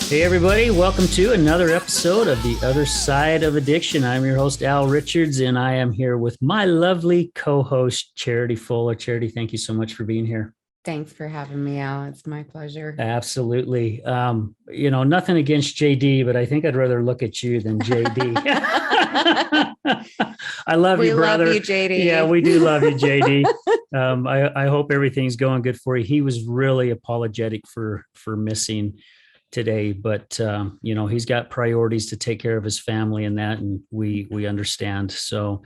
Hey, everybody. Welcome to another episode of The Other Side of Addiction. I'm your host, Al Richards, and I am here with my lovely co-host, Charity Fuller. Charity, thank you so much for being here. Thanks for having me, Al. It's my pleasure. Absolutely. Nothing against JD, but I think I'd rather look at you than JD. I love you, brother. We love you, JD. Yeah, we do love you, JD. I hope everything's going good for you. He was really apologetic for missing today, but he's got priorities to take care of his family and that, and we understand. So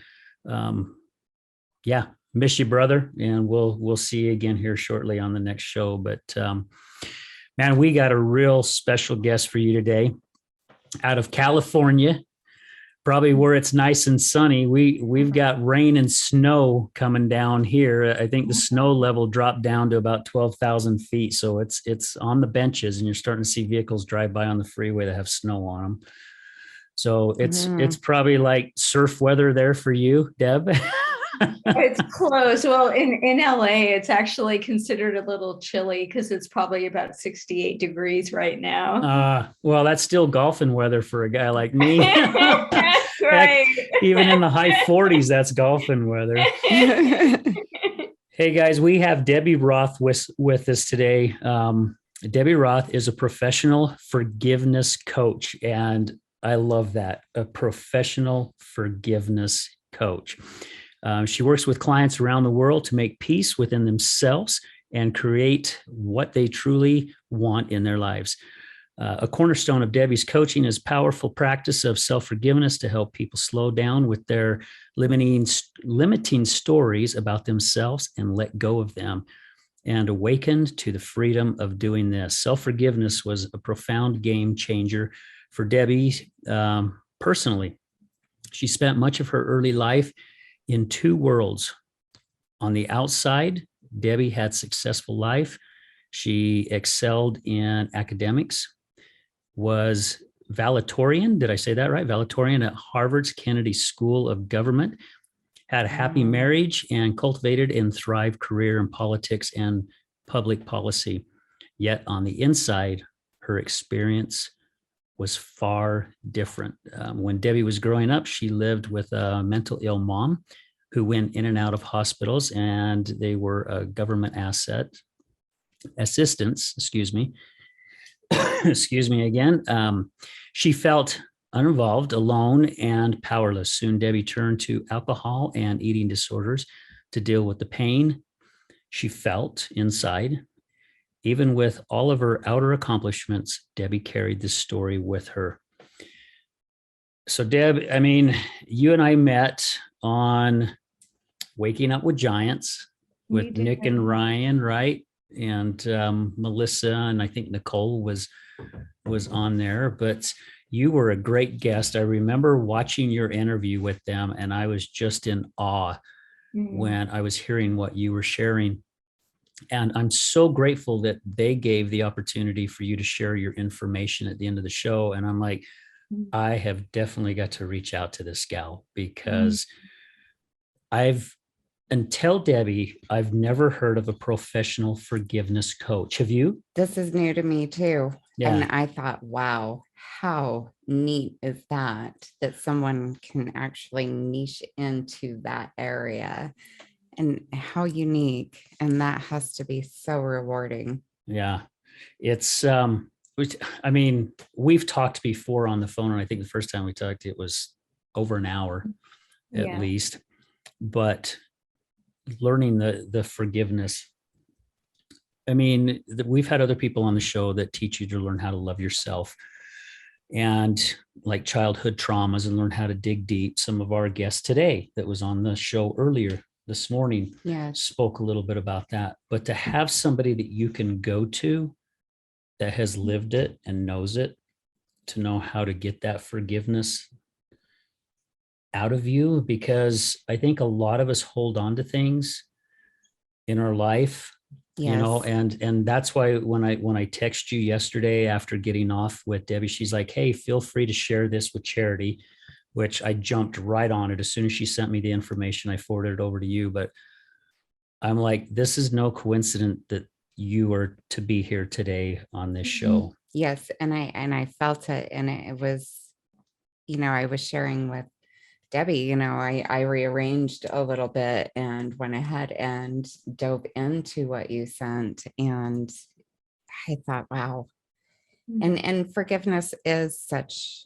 miss you, brother, and we'll see you again here shortly on the next show. But man, we got a real special guest for you today out of California, probably where it's nice and sunny. We've got rain and snow coming down here. I think the snow level dropped down to about 12,000 feet. So it's on the benches, and you're starting to see vehicles drive by on the freeway that have snow on them. So it's probably like surf weather there for you, Deb. It's close. Well, in LA, it's actually considered a little chilly because it's probably about 68 degrees right now. Well, that's still golfing weather for a guy like me. That's right. Heck, even in the high 40s, that's golfing weather. Hey guys, we have Debbie Roth with us today. Debbie Roth is a professional forgiveness coach, and I love that, a professional forgiveness coach. She works with clients around the world to make peace within themselves and create what they truly want in their lives. A cornerstone of Debbie's coaching is powerful practice of self-forgiveness to help people slow down with their limiting stories about themselves and let go of them, and awakened to the freedom of doing this. Self-forgiveness was a profound game changer for Debbie personally. She spent much of her early life in two worlds. On the outside, Debbie had a successful life. She excelled in academics, was valedictorian. Did I say that right? Valedictorian at Harvard's Kennedy School of Government, had a happy marriage, and cultivated and thrived career in politics and public policy. Yet on the inside, her experience was far different. When Debbie was growing up, she lived with a mental ill mom who went in and out of hospitals, and they were a government assistance, excuse me again. She felt uninvolved, alone, and powerless. Soon, Debbie turned to alcohol and eating disorders to deal with the pain she felt inside. Even with all of her outer accomplishments, Debbie carried this story with her. So Deb, I mean, you and I met on Waking Up with Giants with Nick and Ryan, right? And Melissa, and I think Nicole was on there, but you were a great guest. I remember watching your interview with them, and I was just in awe when I was hearing what you were sharing. And I'm so grateful that they gave the opportunity for you to share your information at the end of the show. And I'm like, I have definitely got to reach out to this gal, because until Debbie, I've never heard of a professional forgiveness coach. Have you? This is new to me too. Yeah. And I thought, wow, how neat is that someone can actually niche into that area, and how unique. And that has to be so rewarding. Yeah. It's, we've talked before on the phone, and I think the first time we talked, it was over an hour at least, but learning the forgiveness. I mean, we've had other people on the show that teach you to learn how to love yourself, and like childhood traumas, and learn how to dig deep. Some of our guests today that was on the show earlier this morning spoke a little bit about that. But to have somebody that you can go to that has lived it and knows it, to know how to get that forgiveness out of you, because I think a lot of us hold on to things in our life, and that's why when I text you yesterday after getting off with Debbie, she's like, hey, feel free to share this with Charity, which I jumped right on it. As soon as she sent me the information, I forwarded it over to you. But I'm like, this is no coincidence that you are to be here today on this show. Yes. And I felt it. And it was, I was sharing with Debbie, I rearranged a little bit and went ahead and dove into what you sent. And I thought, wow. And forgiveness is such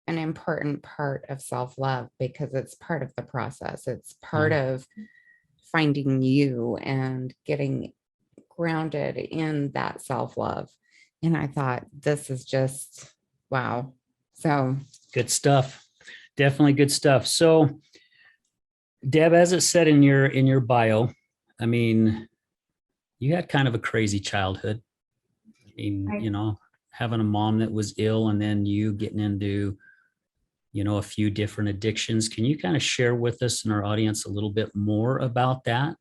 an important part of self-love because it's part of the process. It's part of finding you and getting grounded in that self-love. And I thought, this is just wow. So Good stuff. Definitely good stuff. So, Deb, as it said in your bio, I mean, you had kind of a crazy childhood. I mean, having a mom that was ill and then you getting into, a few different addictions. Can you kind of share with us and our audience a little bit more about that?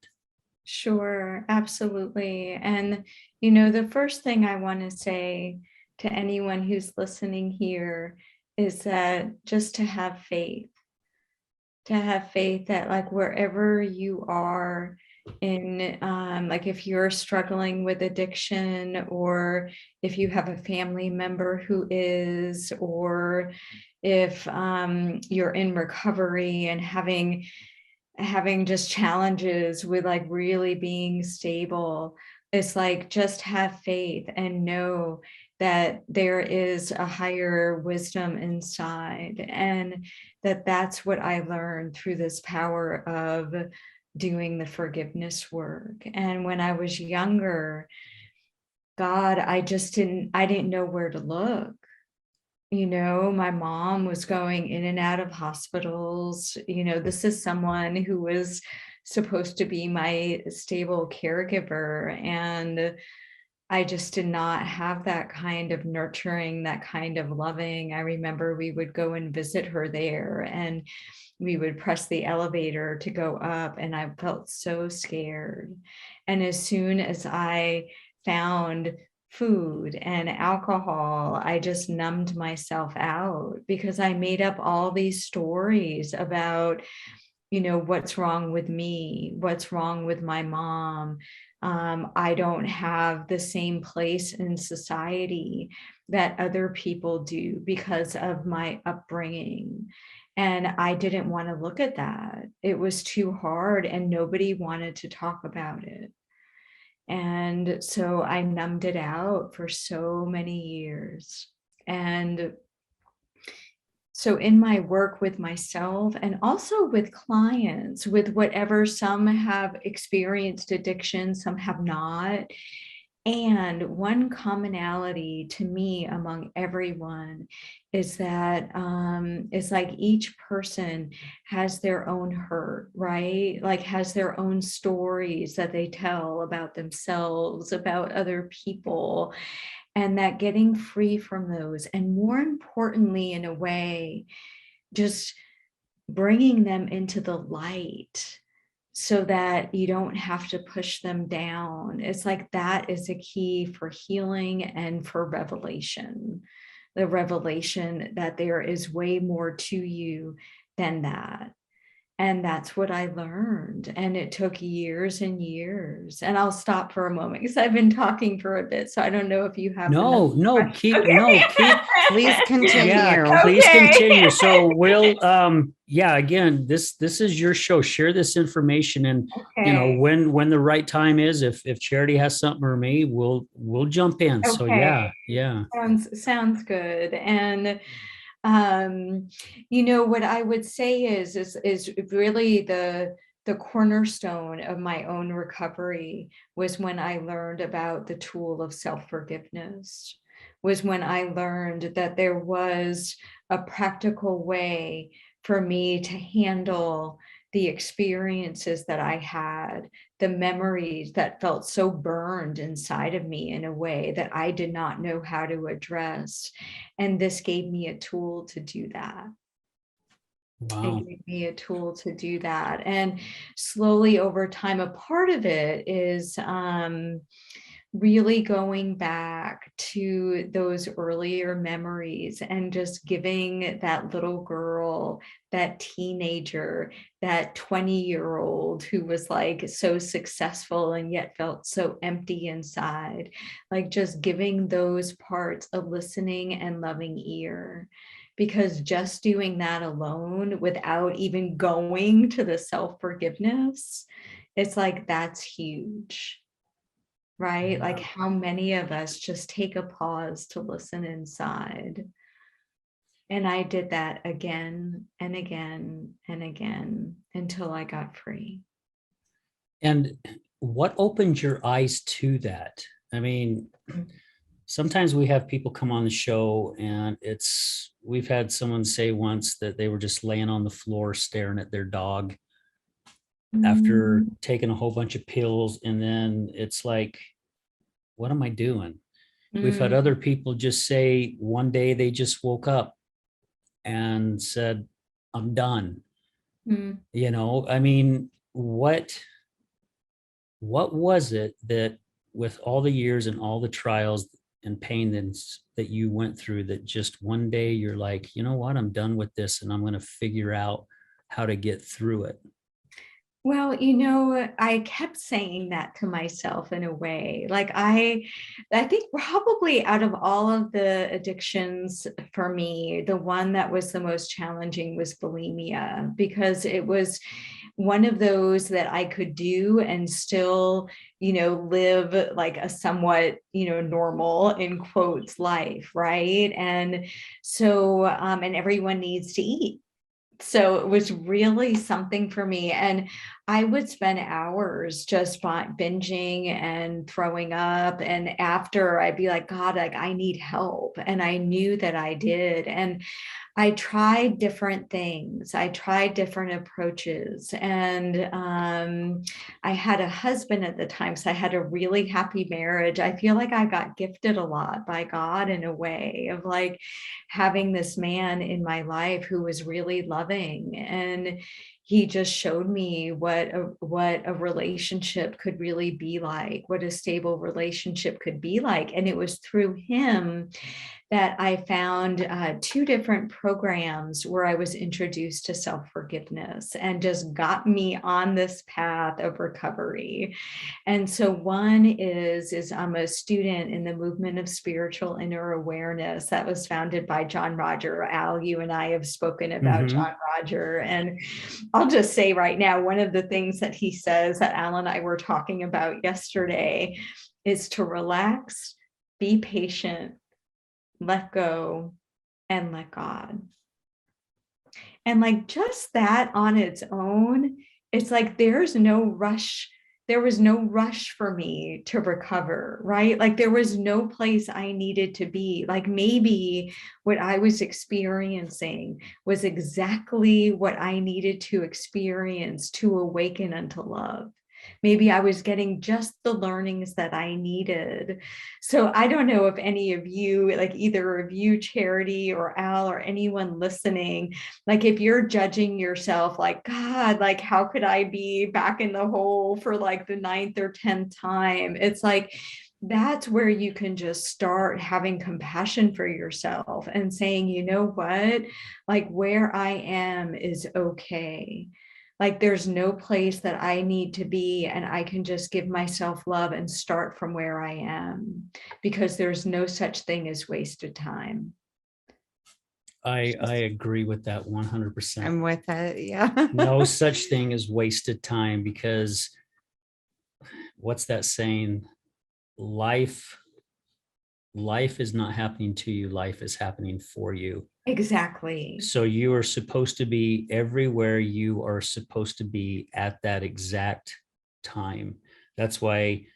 Sure, absolutely. And, the first thing I want to say to anyone who's listening here is that just to have faith that like wherever you are in, like if you're struggling with addiction, or if you have a family member who is, or if you're in recovery and having just challenges with like really being stable, it's like just have faith and know that there is a higher wisdom inside, and that's what I learned through this power of doing the forgiveness work. And when I was younger, God, I didn't know where to look. My mom was going in and out of hospitals. This is someone who was supposed to be my stable caregiver. And I just did not have that kind of nurturing, that kind of loving. I remember we would go and visit her there, and we would press the elevator to go up, and I felt so scared. And as soon as I found food and alcohol, I just numbed myself out because I made up all these stories about, what's wrong with me, what's wrong with my mom. I don't have the same place in society that other people do because of my upbringing. And I didn't want to look at that. It was too hard, and nobody wanted to talk about it. And so I numbed it out for so many years. And so in my work with myself and also with clients, with whatever, some have experienced addiction, some have not. And one commonality to me among everyone is that it's like each person has their own hurt, right? Like has their own stories that they tell about themselves, about other people, and that getting free from those, and more importantly, in a way, just bringing them into the light so that you don't have to push them down. It's like that is a key for healing and for revelation. The revelation that there is way more to you than that. And that's what I learned. And it took years and years. And I'll stop for a moment because I've been talking for a bit. So I don't know if you have No, question. keep, please continue. Yeah, please continue. So we'll again, this is your show. Share this information, and when the right time is, if Charity has something or me, we'll jump in. Okay. So yeah. Sounds good. And what I would say is really the cornerstone of my own recovery was when I learned about the tool of self-forgiveness, was when I learned that there was a practical way for me to handle the experiences that I had, the memories that felt so burned inside of me in a way that I did not know how to address. And this gave me a tool to do that. Wow. It gave me a tool to do that. And slowly over time, a part of it is really going back to those earlier memories and just giving that little girl, that teenager, that 20-year-old who was like so successful and yet felt so empty inside, like just giving those parts a listening and loving ear. Because just doing that alone without even going to the self-forgiveness, it's like that's huge, right? Like how many of us just take a pause to listen inside. And I did that again and again and again until I got free. And what opened your eyes to that? I mean, sometimes we have people come on the show and we've had someone say once that they were just laying on the floor staring at their dog after taking a whole bunch of pills. And then it's like, what am I doing? We've had other people just say one day they just woke up and said, I'm done. You know, I mean, what was it that with all the years and all the trials and pain that you went through, that just one day you're like, you know what, I'm done with this and I'm going to figure out how to get through it? Well, I kept saying that to myself in a way. Like I think probably out of all of the addictions for me, the one that was the most challenging was bulimia, because it was one of those that I could do and still, live like a somewhat, normal in quotes life, right? And so, and everyone needs to eat. So it was really something for me. And I would spend hours just binging and throwing up. And after I'd be like, God, like I need help. And I knew that I did. And I tried different things. I tried different approaches. And I had a husband at the time. So I had a really happy marriage. I feel like I got gifted a lot by God in a way of like having this man in my life who was really loving. And he just showed me what a relationship could really be like, what a stable relationship could be like. And it was through him that I found two different programs where I was introduced to self-forgiveness and just got me on this path of recovery. And so one is I'm a student in the movement of spiritual inner awareness that was founded by John Roger. Al, you and I have spoken about John Roger. And I'll just say right now, one of the things that he says that Al and I were talking about yesterday is to relax, be patient, let go, and let God. And like just that on its own, it's like there's no rush. There was no rush for me to recover, right? Like there was no place I needed to be. Like maybe what I was experiencing was exactly what I needed to experience to awaken unto love. Maybe I was getting just the learnings that I needed. So I don't know if any of you, like either of you, Charity or Al, or anyone listening, like if you're judging yourself, like, God, like how could I be back in the hole for like the 9th or 10th time? It's like, that's where you can just start having compassion for yourself and saying, you know what, like where I am is okay. Like there's no place that I need to be, and I can just give myself love and start from where I am, because there's no such thing as wasted time. I agree with that 100%. I'm with it. Yeah. No such thing as wasted time, because what's that saying? Life is not happening to you. Life is happening for you. Exactly. So you are supposed to be everywhere you are supposed to be at that exact time. That's why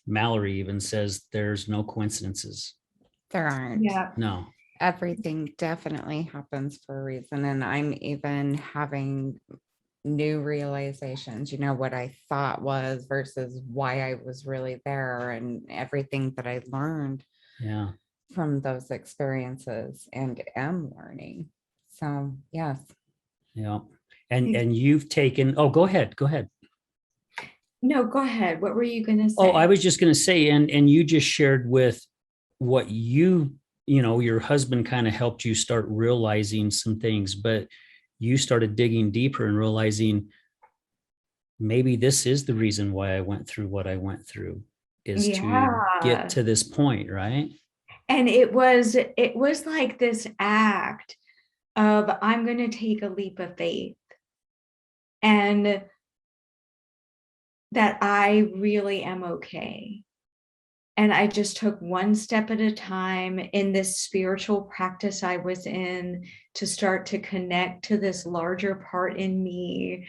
Mallory even says there's no coincidences. There aren't. Yeah. No. Everything definitely happens for a reason. And I'm even having new realizations, what I thought was versus why I was really there, and everything that I learned from those experiences and am learning. So yes. Yeah. And you've taken, oh, go ahead. No, go ahead. What were you going to say? Oh, I was just going to say, and you just shared with what your husband kind of helped you start realizing some things, but you started digging deeper and realizing maybe this is the reason why I went through what I went through, is to get Yeah. to this point, right? And it was like this act of, I'm going to take a leap of faith, and that I really am okay. And I just took one step at a time in this spiritual practice I was in, to start to connect to this larger part in me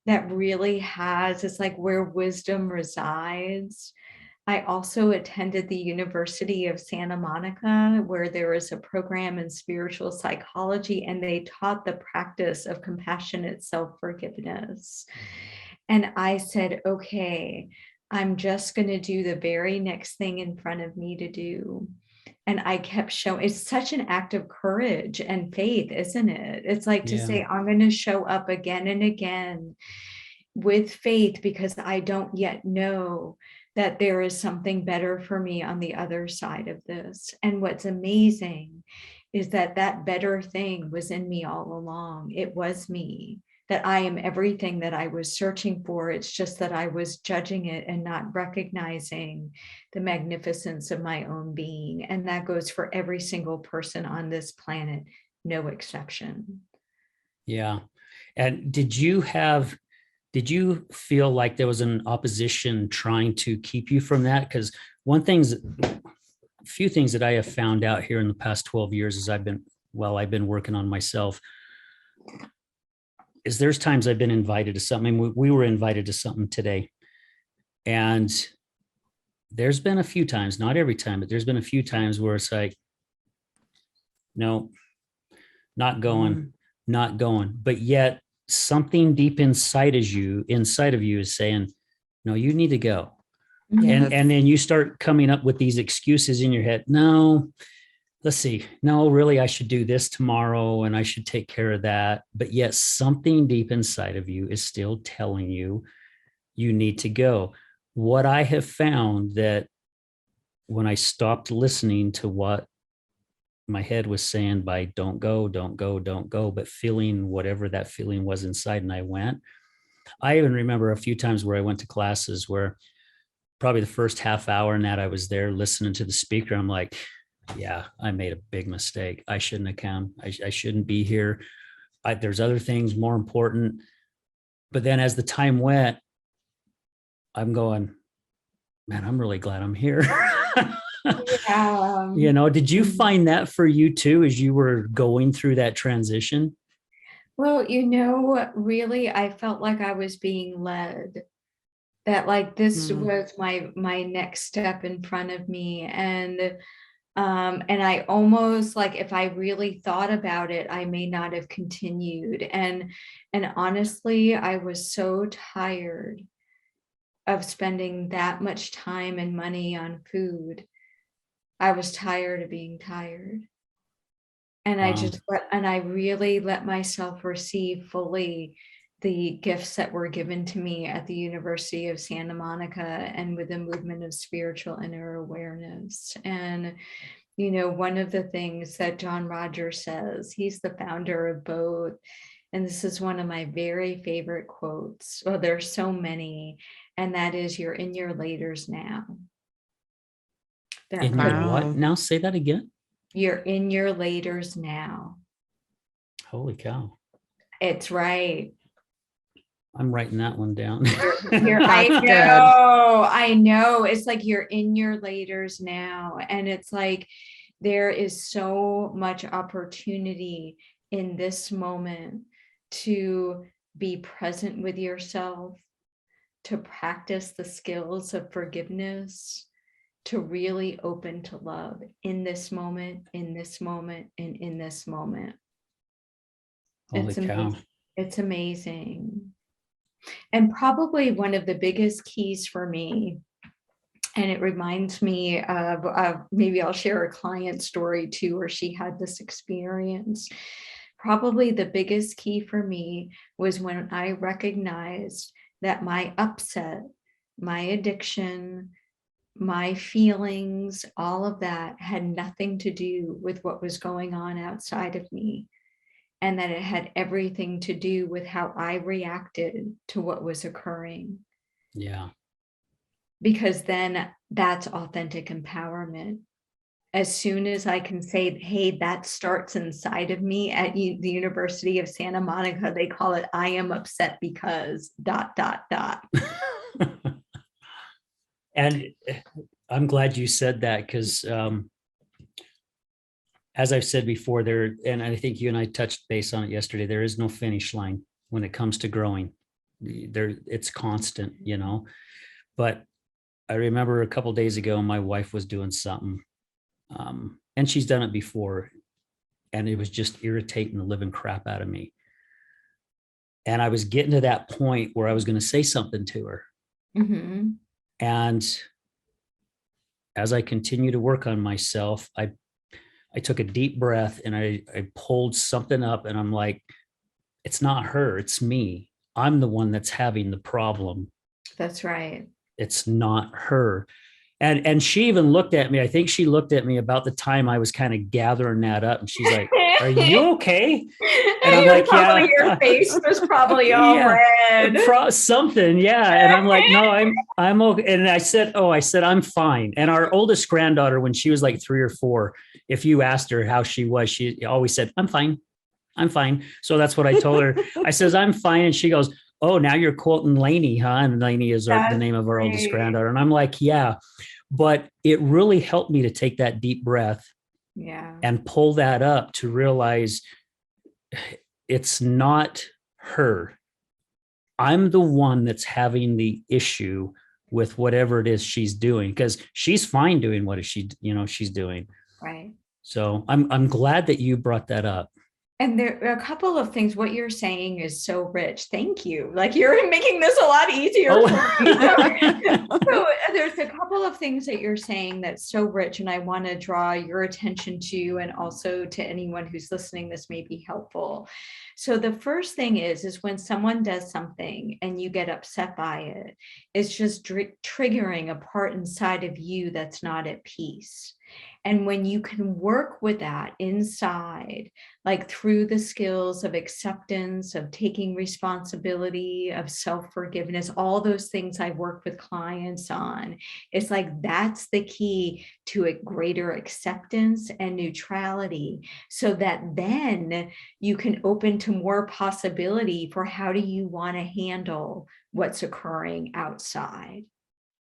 that really has, it's like where wisdom resides. I also attended the University of Santa Monica, where there is a program in spiritual psychology, and they taught the practice of compassionate self-forgiveness. And I said, okay, I'm just going to do the very next thing in front of me to do. And I kept showing, it's such an act of courage and faith, isn't it? It's like to Yeah. say, I'm going to show up again and again with faith, because I don't yet know that there is something better for me on the other side of this. And what's amazing is that that better thing was in me all along. It was me, that I am everything that I was searching for. It's just that I was judging it and not recognizing the magnificence of my own being. And that goes for every single person on this planet, no exception. Yeah. And did you feel like there was an opposition trying to keep you from that? Because a few things that I have found out here in the past 12 years as I've been working on myself, is there's times I've been invited to something. We were invited to something today. And there's been a few times, not every time, but there's been a few times where it's like, no, not going, not going. But yet something deep inside of you is saying, no, you need to go. Yeah, And then you start coming up with these excuses in your head. No, let's see. No, really, I should do this tomorrow and I should take care of that. But yet something deep inside of you is still telling you you need to go. What I have found, that when I stopped listening to what my head was saying by don't go, don't go, don't go, but feeling whatever that feeling was inside, and I went. I even remember a few times where I went to classes where probably the first half hour in that I was there listening to the speaker. I'm like, yeah, I made a big mistake. I shouldn't have come. I shouldn't be here. There's other things more important. But then as the time went, I'm going, man, I'm really glad I'm here. Yeah. Did you find that for you too, as you were going through that transition? Well, really, I felt like I was being led, that like this was my next step in front of me. And I almost, like, if I really thought about it, I may not have continued. And honestly, I was so tired of spending that much time and money on food. I was tired of being tired. And Wow. I really let myself receive fully the gifts that were given to me at the University of Santa Monica and with the movement of spiritual inner awareness. And, one of the things that John Rogers says, he's the founder of both. And this is one of my very favorite quotes. Well, there's so many. And that is, you're in your laters now. That In your part, what? wow. Now say that again. you're in your laters now. Holy cow. It's right. I'm writing that one down. I That's good. know, I know. It's like you're in your laters now. And it's like there is so much opportunity in this moment to be present with yourself, to practice the skills of forgiveness, to really open to love in this moment, in this moment, and in this moment. Holy It's cow. amazing. It's amazing. And probably one of the biggest keys for me, and it reminds me of maybe I'll share a client story too, where she had this experience. Probably the biggest key for me was when I recognized that my upset my addiction, my feelings, all of that had nothing to do with what was going on outside of me. And that it had everything to do with how I reacted to what was occurring. Yeah. Because then that's authentic empowerment. As soon as I can say, hey, that starts inside of me. At the University of Santa Monica, they call it, I am upset because ... And I'm glad you said that, because as I've said before, there, and I think you and I touched base on it yesterday, there is no finish line when it comes to growing. There, it's constant, you know. But I remember a couple of days ago, my wife was doing something, and she's done it before, and it was just irritating the living crap out of me. And I was getting to that point where I was going to say something to her. Mm-hmm. And as I continue to work on myself, I took a deep breath and I pulled something up, and I'm like, it's not her, it's me. I'm the one that's having the problem. That's right. It's not her. And she even looked at me. I think she looked at me about the time I was kind of gathering that up, and she's like, are you okay? And I'm like, yeah. Your face was probably all red. Something, yeah. And I'm like, no, I'm okay. And I said, I'm fine. And our oldest granddaughter, when she was like 3 or 4, if you asked her how she was, she always said, I'm fine. I'm fine. So that's what I told her. I says, I'm fine. And she goes, oh, now you're quoting Lainey, huh? And Lainey is the name of our oldest granddaughter. And I'm like, yeah. But it really helped me to take that deep breath, and pull that up to realize it's not her. I'm the one that's having the issue with whatever it is she's doing, because she's fine doing what she's doing. Right. So I'm glad that you brought that up. And there are a couple of things. What you're saying is so rich. Thank you. Like, you're making this a lot easier for me. So there's a couple of things that you're saying that's so rich, and I want to draw your attention to, and also to anyone who's listening, this may be helpful. So the first thing is when someone does something and you get upset by it, it's just triggering a part inside of you that's not at peace. And when you can work with that inside, like through the skills of acceptance, of taking responsibility, of self-forgiveness, all those things I work with clients on, it's like that's the key to a greater acceptance and neutrality, so that then you can open to more possibility for how do you want to handle what's occurring outside,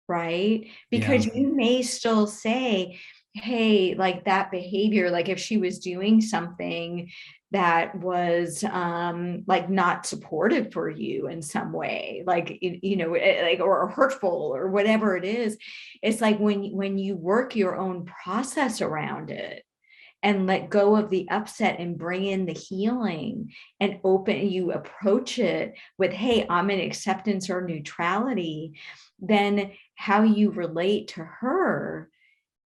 right? Because you may still say, hey, like that behavior, like if she was doing something that was like not supportive for you in some way, like, like, or hurtful or whatever it is, it's like when you work your own process around it and let go of the upset and bring in the healing and you approach it with, hey, I'm in acceptance or neutrality, then how you relate to her,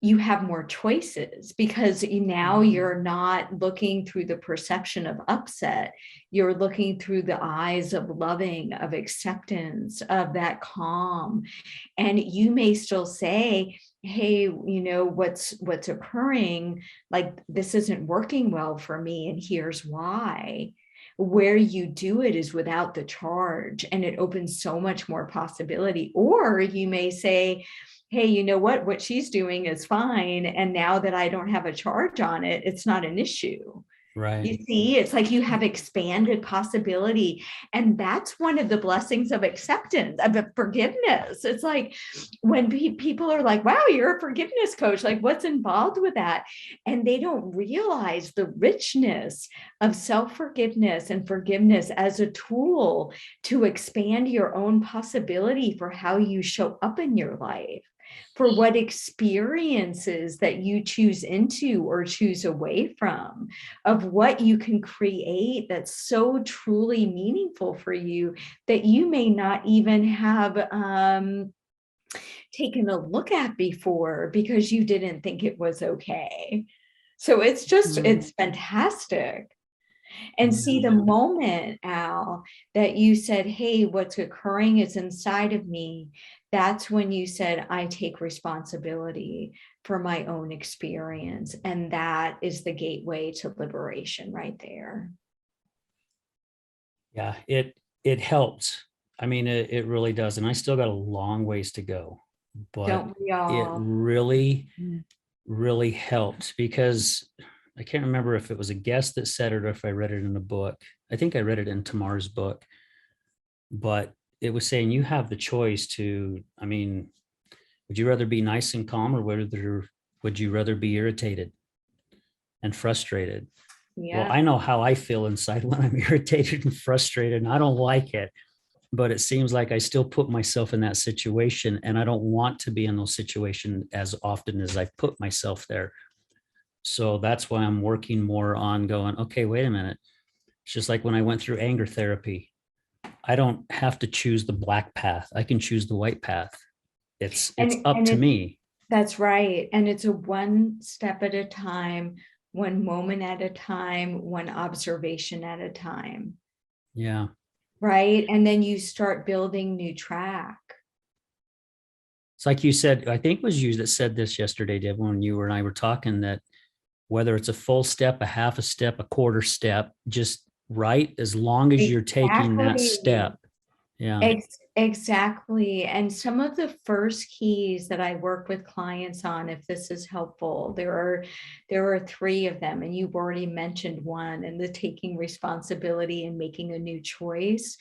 you have more choices, because now you're not looking through the perception of upset. You're looking through the eyes of loving, of acceptance, of that calm. And you may still say, hey, what's occurring, like this isn't working well for me, and here's why. Where you do it is without the charge, and it opens so much more possibility. Or you may say, hey, you know what she's doing is fine, and now that I don't have a charge on it, it's not an issue. Right. You see, it's like you have expanded possibility. And that's one of the blessings of acceptance, of forgiveness. It's like when people are like, wow, you're a forgiveness coach, like what's involved with that? And they don't realize the richness of self-forgiveness and forgiveness as a tool to expand your own possibility for how you show up in your life, for what experiences that you choose into or choose away from, of what you can create that's so truly meaningful for you that you may not even have taken a look at before because you didn't think it was okay. So it's just, it's fantastic. And see, the moment, Al, that you said, hey, what's occurring is inside of me, that's when you said, I take responsibility for my own experience. And that is the gateway to liberation right there. Yeah, it helps. I mean, it really does. And I still got a long ways to go, but Don't we it all? really helped, because I can't remember if it was a guest that said it or if I read it in a book. I think I read it in Tamar's book, but it was saying you have the choice to, I mean, would you rather be nice and calm, or would you rather be irritated and frustrated? Well, Yeah. I know how I feel inside when I'm irritated and frustrated, and I don't like it. But it seems like I still put myself in that situation, and I don't want to be in those situations as often as I've put myself there. So that's why I'm working more on going, okay, wait a minute. It's just like when I went through anger therapy. I don't have to choose the black path. I can choose the white path. It's up to And me. that's right. And it's a one step at a time, one moment at a time, one observation at a time. Yeah. Right. And then you start building new track. It's like you said, I think it was you that said this yesterday, Deb, when you and I were talking, that whether it's a full step, a half a step, a quarter step, just right, as long as you're taking that Exactly. step. Yeah. Exactly. And some of the first keys that I work with clients on, if this is helpful, there are three of them, and you've already mentioned one, and the taking responsibility and making a new choice.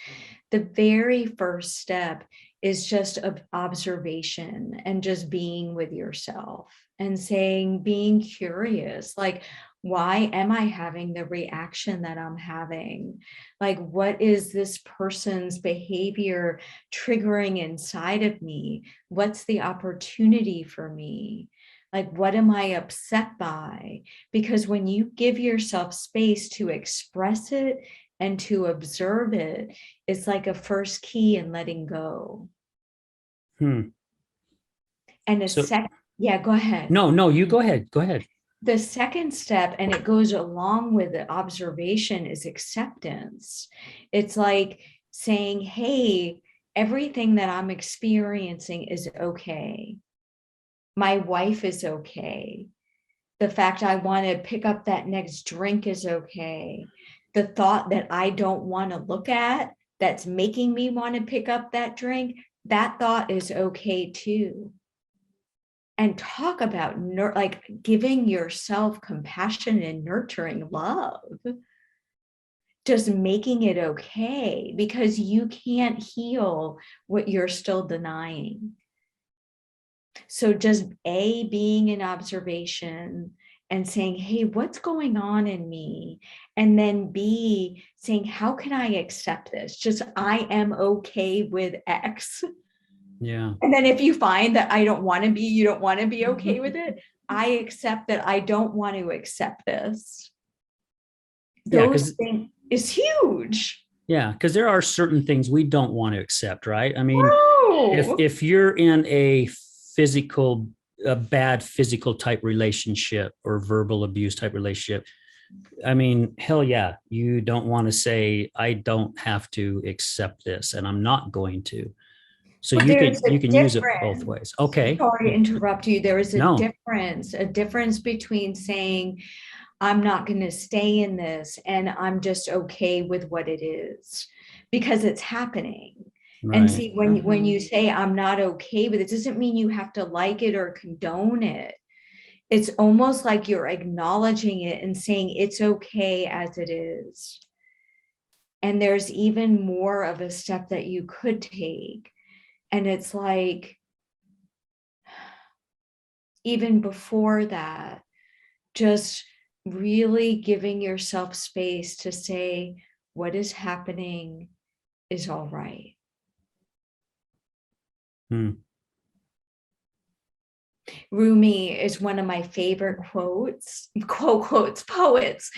The very first step is just observation and just being with yourself and being curious, like, why am I having the reaction that I'm having? Like, what is this person's behavior triggering inside of me? What's the opportunity for me? Like, what am I upset by? Because when you give yourself space to express it and to observe it, it's like a first key in letting go. Hmm. And a So second, yeah, go ahead. no, you go ahead. Go ahead. The second step, and it goes along with the observation, is acceptance. It's like saying, hey, everything that I'm experiencing is okay. My wife is okay. The fact I want to pick up that next drink is okay. The thought that I don't want to look at that's making me want to pick up that drink, that thought is okay too. And talk about like giving yourself compassion and nurturing love, just making it okay, because you can't heal what you're still denying. So just being in observation and saying, hey, what's going on in me? And then B, saying, how can I accept this? Just, I am okay with X. Yeah. And then if you find that you don't want to be okay with it, I accept that I don't want to accept this. Yeah. Those things is huge. Yeah, because there are certain things we don't want to accept, right? I mean, Oh, if you're in a bad physical type relationship or verbal abuse type relationship, I mean, hell yeah, you don't want to say, I don't have to accept this, and I'm not going to. So but you there's can a use it both difference. ways. Okay. Sorry to interrupt you. There is No. a difference between saying, I'm not going to stay in this and I'm just okay with what it is because it's happening. And Right. see, when you say I'm not okay with it, doesn't mean you have to like it or condone it. It's almost like you're acknowledging it and saying it's okay as it is. And there's even more of a step that you could take. And it's like, even before that, just really giving yourself space to say, what is happening is all right. Hmm. Rumi is one of my favorite quotes, poets. Poets.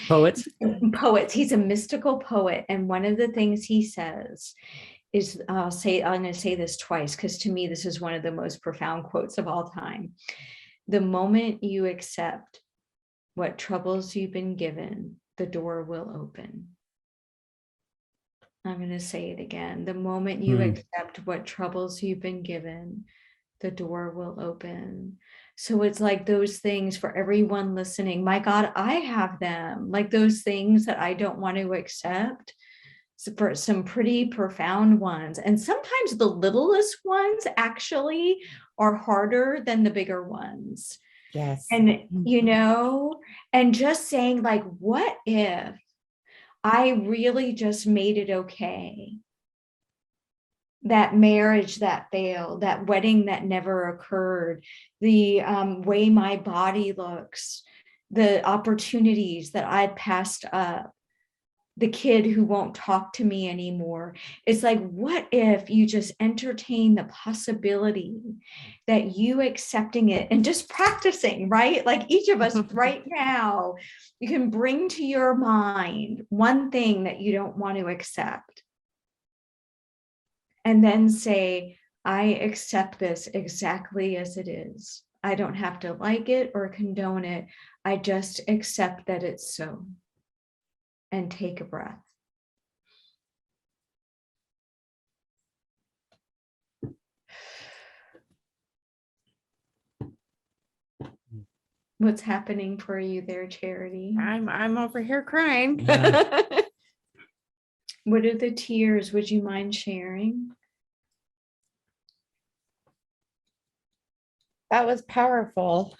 Poets. He's a mystical poet. And one of the things he says is, I'm going to say this twice, because to me, this is one of the most profound quotes of all time. The moment you accept what troubles you've been given, the door will open. I'm going to say it again. The moment you accept what troubles you've been given, the door will open. So it's like those things for everyone listening. My God, I have them. Like those things that I don't want to accept. So for some pretty profound ones. And sometimes the littlest ones actually are harder than the bigger ones. Yes. And, and just saying, like, what if I really just made it okay? That marriage that failed, that wedding that never occurred, the way my body looks, the opportunities that I passed up, the kid who won't talk to me anymore. It's like, what if you just entertain the possibility that you accepting it and just practicing, right? Like each of us right now, you can bring to your mind one thing that you don't want to accept. And then say, I accept this exactly as it is. I don't have to like it or condone it. I just accept that it's so. And take a breath. What's happening for you there, Charity? I'm over here crying. Yeah. What are the tears? Would you mind sharing? That was powerful.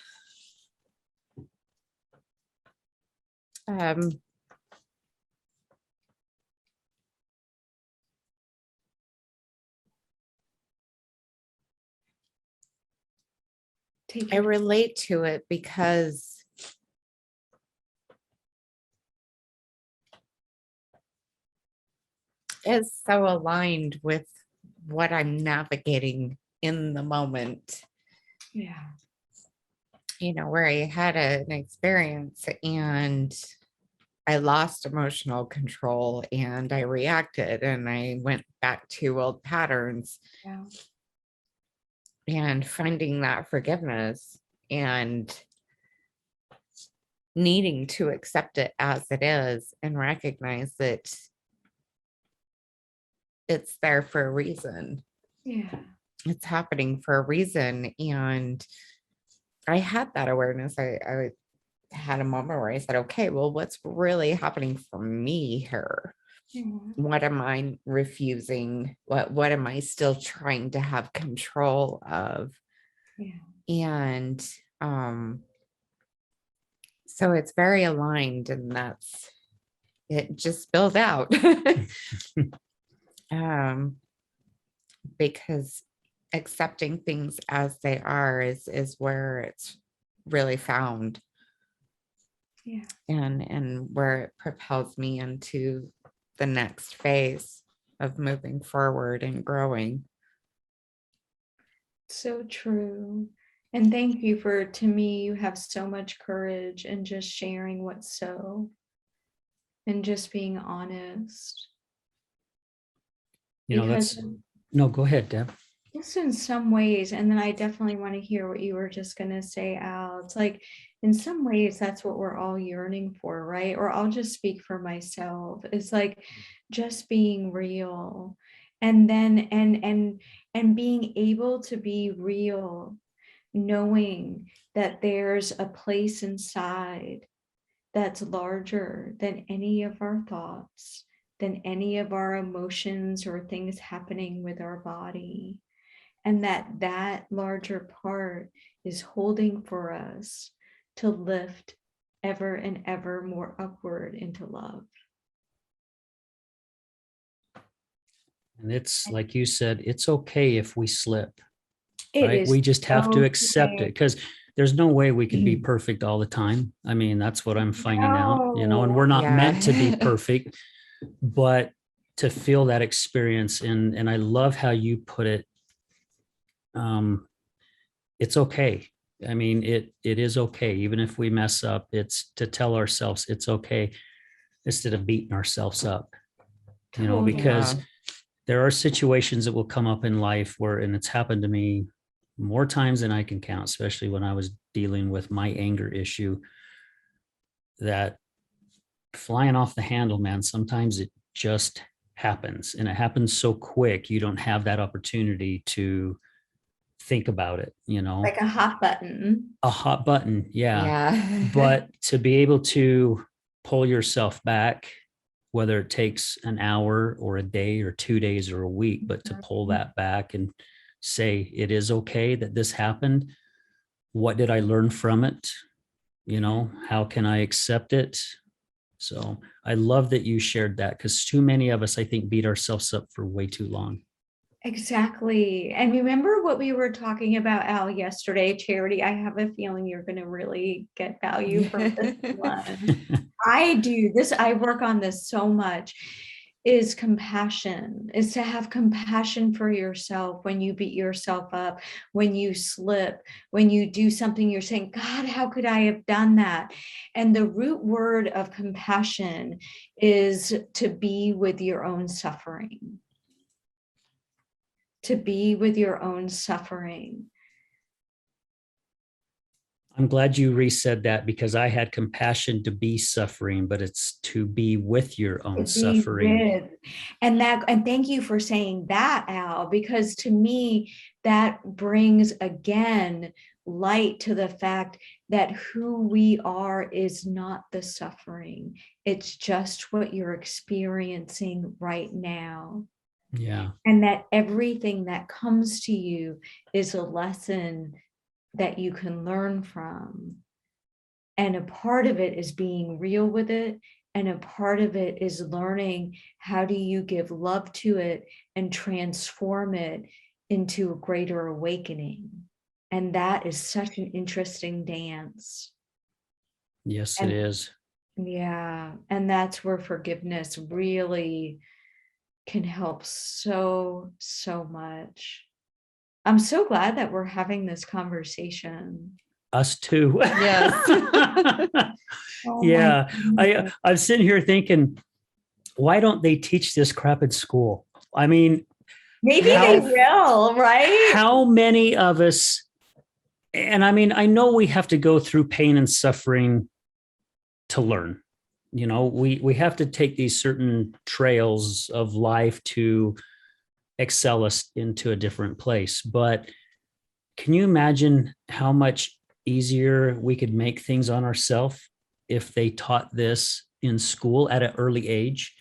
I relate to it because it's so aligned with what I'm navigating in the moment. Yeah. Where I had an experience and I lost emotional control and I reacted and I went back to old patterns. Yeah. And finding that forgiveness and needing to accept it as it is and recognize that it's there for a reason. Yeah. It's happening for a reason. And I had that awareness. I had a moment where I said, okay, well, what's really happening for me here? Yeah. What am I refusing? What am I still trying to have control of? Yeah. And so it's very aligned, and that's it. Just spilled out. Because accepting things as they are is where it's really found. Yeah. And where it propels me into the next phase of moving forward and growing. So true. And thank you to me, you have so much courage and just sharing what's so, and just being honest. No, go ahead, Deb. Just in some ways, and then I definitely want to hear what you were just going to say, Al. It's like, in some ways, that's what we're all yearning for, right? Or I'll just speak for myself. It's like just being real. And then, and being able to be real, knowing that there's a place inside that's larger than any of our thoughts, than any of our emotions or things happening with our body. And that larger part is holding for us to lift ever and ever more upward into love. And it's like you said, it's okay if we slip. It right? is We just have to okay. accept it because there's no way we can be perfect all the time. I mean, that's what I'm finding out, and we're not meant to be perfect, but to feel that experience. And I love how you put it. It's okay. I mean, it is okay. Even if we mess up, it's to tell ourselves it's okay instead of beating ourselves up, because there are situations that will come up in life where, and it's happened to me more times than I can count, especially when I was dealing with my anger issue, that flying off the handle, man, sometimes it just happens, and it happens so quick, you don't have that opportunity to think about it, Like a hot button. a hot button. Yeah. Yeah. But to be able to pull yourself back, whether it takes an hour or a day or 2 days or a week, but to pull that back and say, it is okay that this happened. What did I learn from it? How can I accept it? So I love that you shared that, because too many of us, I think, beat ourselves up for way too long. Exactly. And remember what we were talking about, Al, yesterday, Charity? I have a feeling you're going to really get value from this one. I do this. I work on this so much, is compassion, is to have compassion for yourself when you beat yourself up, when you slip, when you do something, you're saying, God, how could I have done that? And the root word of compassion is to be with your own suffering. To be with your own suffering. I'm glad you resaid that, because I had compassion to be suffering, but it's to be with your own suffering. And thank you for saying that, Al, because to me, that brings again light to the fact that who we are is not the suffering. It's just what you're experiencing right now. Yeah. And that everything that comes to you is a lesson that you can learn from. And a part of it is being real with it. And a part of it is learning how do you give love to it and transform it into a greater awakening. And that is such an interesting dance. Yes, it is. Yeah. And that's where forgiveness really can help so much. I'm so glad that we're having this conversation. Us too. Yes. Oh Yeah. my I'm sitting here thinking, why don't they teach this crap in school? I mean, maybe they will, right? How many of us, and I mean, I know we have to go through pain and suffering to learn. We have to take these certain trails of life to excel us into a different place. But can you imagine how much easier we could make things on ourselves if they taught this in school at an early age?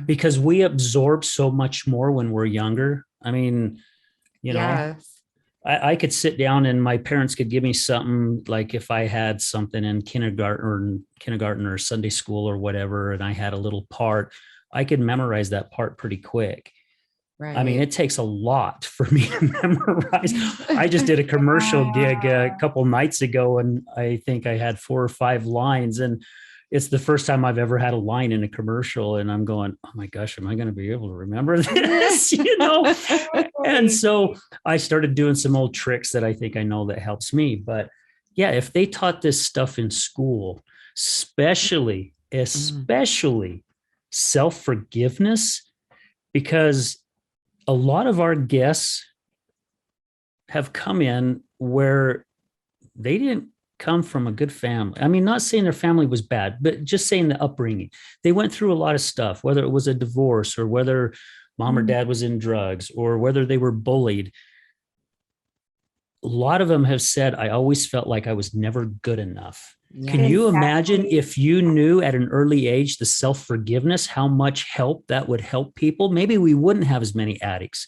Because we absorb so much more when we're younger. I mean, Yes. I could sit down and my parents could give me something, like if I had something in kindergarten or Sunday school or whatever, and I had a little part, I could memorize that part pretty quick. Right. I mean, it takes a lot for me to memorize. I just did a commercial gig a couple nights ago, and I think I had 4 or 5 lines, and it's the first time I've ever had a line in a commercial. And I'm going, oh my gosh, am I going to be able to remember this? And so I started doing some old tricks that I think I know that helps me. But yeah, if they taught this stuff in school, especially self-forgiveness, because a lot of our guests have come in where they didn't come from a good family. I mean, not saying their family was bad, but just saying the upbringing. They went through a lot of stuff, whether it was a divorce or whether mom or dad was in drugs or whether they were bullied. A lot of them have said, I always felt like I was never good enough. Yeah. Can you imagine if you knew at an early age the self-forgiveness, how much help that would help people? Maybe we wouldn't have as many addicts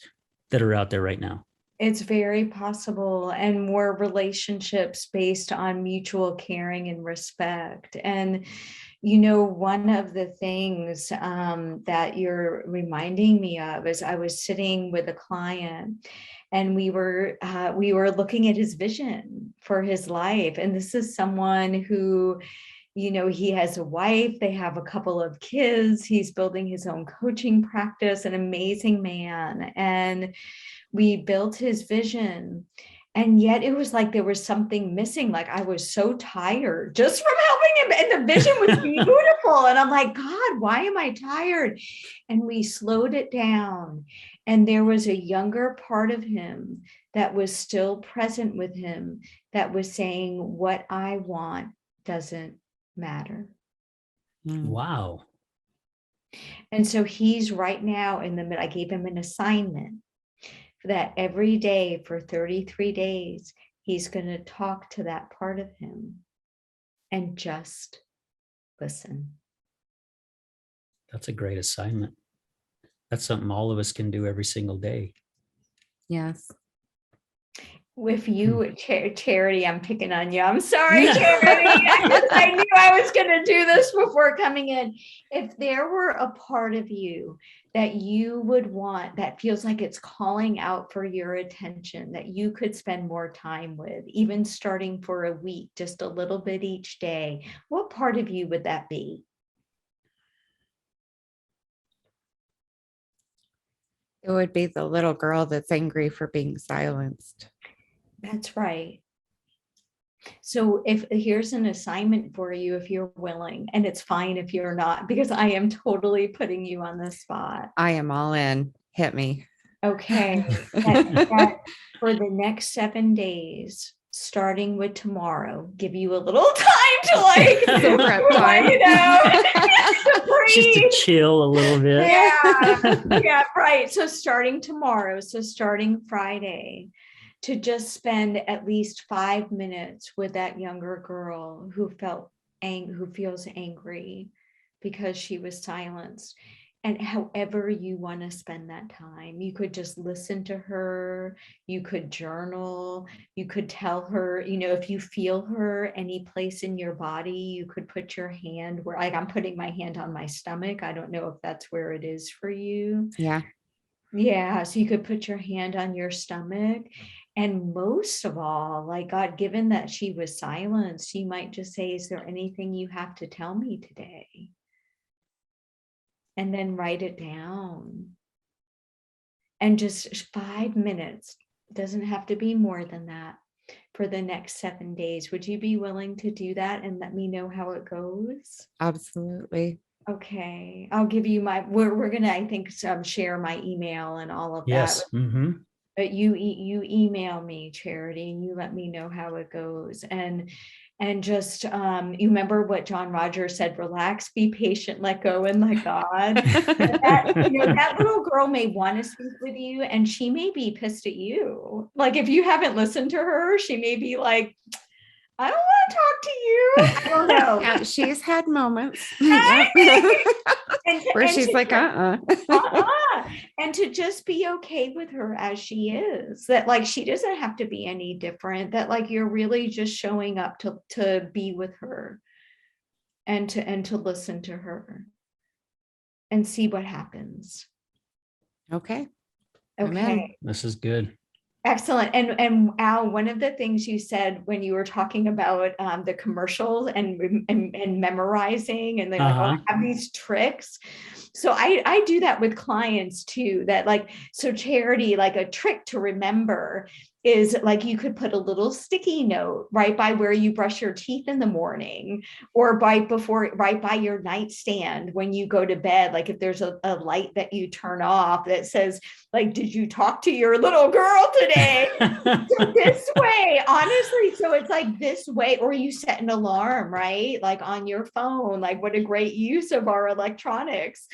that are out there right now. It's very possible, and more relationships based on mutual caring and respect. And one of the things that you're reminding me of is I was sitting with a client, and we were looking at his vision for his life. And this is someone who, he has a wife, they have a couple of kids, he's building his own coaching practice, an amazing man. And we built his vision. And yet it was like there was something missing. Like I was so tired just from helping him. And the vision was beautiful. And I'm like, God, why am I tired? And we slowed it down. And there was a younger part of him that was still present with him, that was saying, what I want doesn't matter. Wow. And so he's right now in the middle. I gave him an assignment that every day for 33 days, he's going to talk to that part of him and just listen. That's a great assignment. That's something all of us can do every single day. Yes. With you, Charity, I'm picking on you. I'm sorry, Charity. I knew I was going to do this before coming in. If there were a part of you that you would want, that feels like it's calling out for your attention, that you could spend more time with, even starting for a week, just a little bit each day, what part of you would that be? It would be the little girl that's angry for being silenced. That's right. So if here's an assignment for you, if you're willing, and it's fine if you're not, because I am totally putting you on the spot. I am all in. Hit me. Okay. that for the next 7 days, starting with tomorrow, give you a little time to like, Some prep time. you know, Just to chill a little bit. Yeah, right. So starting tomorrow, so starting Friday, to just spend at least 5 minutes with that younger girl who feels angry because she was silenced. And however you want to spend that time, you could just listen to her, you could journal, you could tell her, you know, if you feel her any place in your body, you could put your hand where, like I'm putting my hand on my stomach. I don't know if that's where it is for you. Yeah. Yeah, so you could put your hand on your stomach. And most of all, like God, given that she was silenced, you might just say, is there anything you have to tell me today? And then write it down. And just 5 minutes, doesn't have to be more than that, for the next 7 days. Would you be willing to do that and let me know how it goes? Absolutely. Okay, I'll give you we're gonna, I think, share my email and all of that. Yes. Mm-hmm. But you email me, Charity, and you let me know how it goes. And just you remember what John Rogers said, relax, be patient, let go, and let God. That little girl may want to speak with you, and she may be pissed at you. Like if you haven't listened to her, she may be like, I don't want to talk to you. I don't know. Yeah, she's had moments And where she's like, and to just be okay with her as she is, that like she doesn't have to be any different, that like you're really just showing up to be with her and to listen to her and see what happens. Okay. Okay. This is good. Excellent. And Al, one of the things you said when you were talking about the commercials and memorizing, and they're like, oh, I have these tricks. So I do that with clients too, that like, so Charity, like a trick to remember is like, you could put a little sticky note right by where you brush your teeth in the morning, or right by your nightstand when you go to bed. Like if there's a light that you turn off that says like, did you talk to your little girl today? So this way, honestly, so it's like this way, or you set an alarm, right? Like on your phone, like what a great use of our electronics,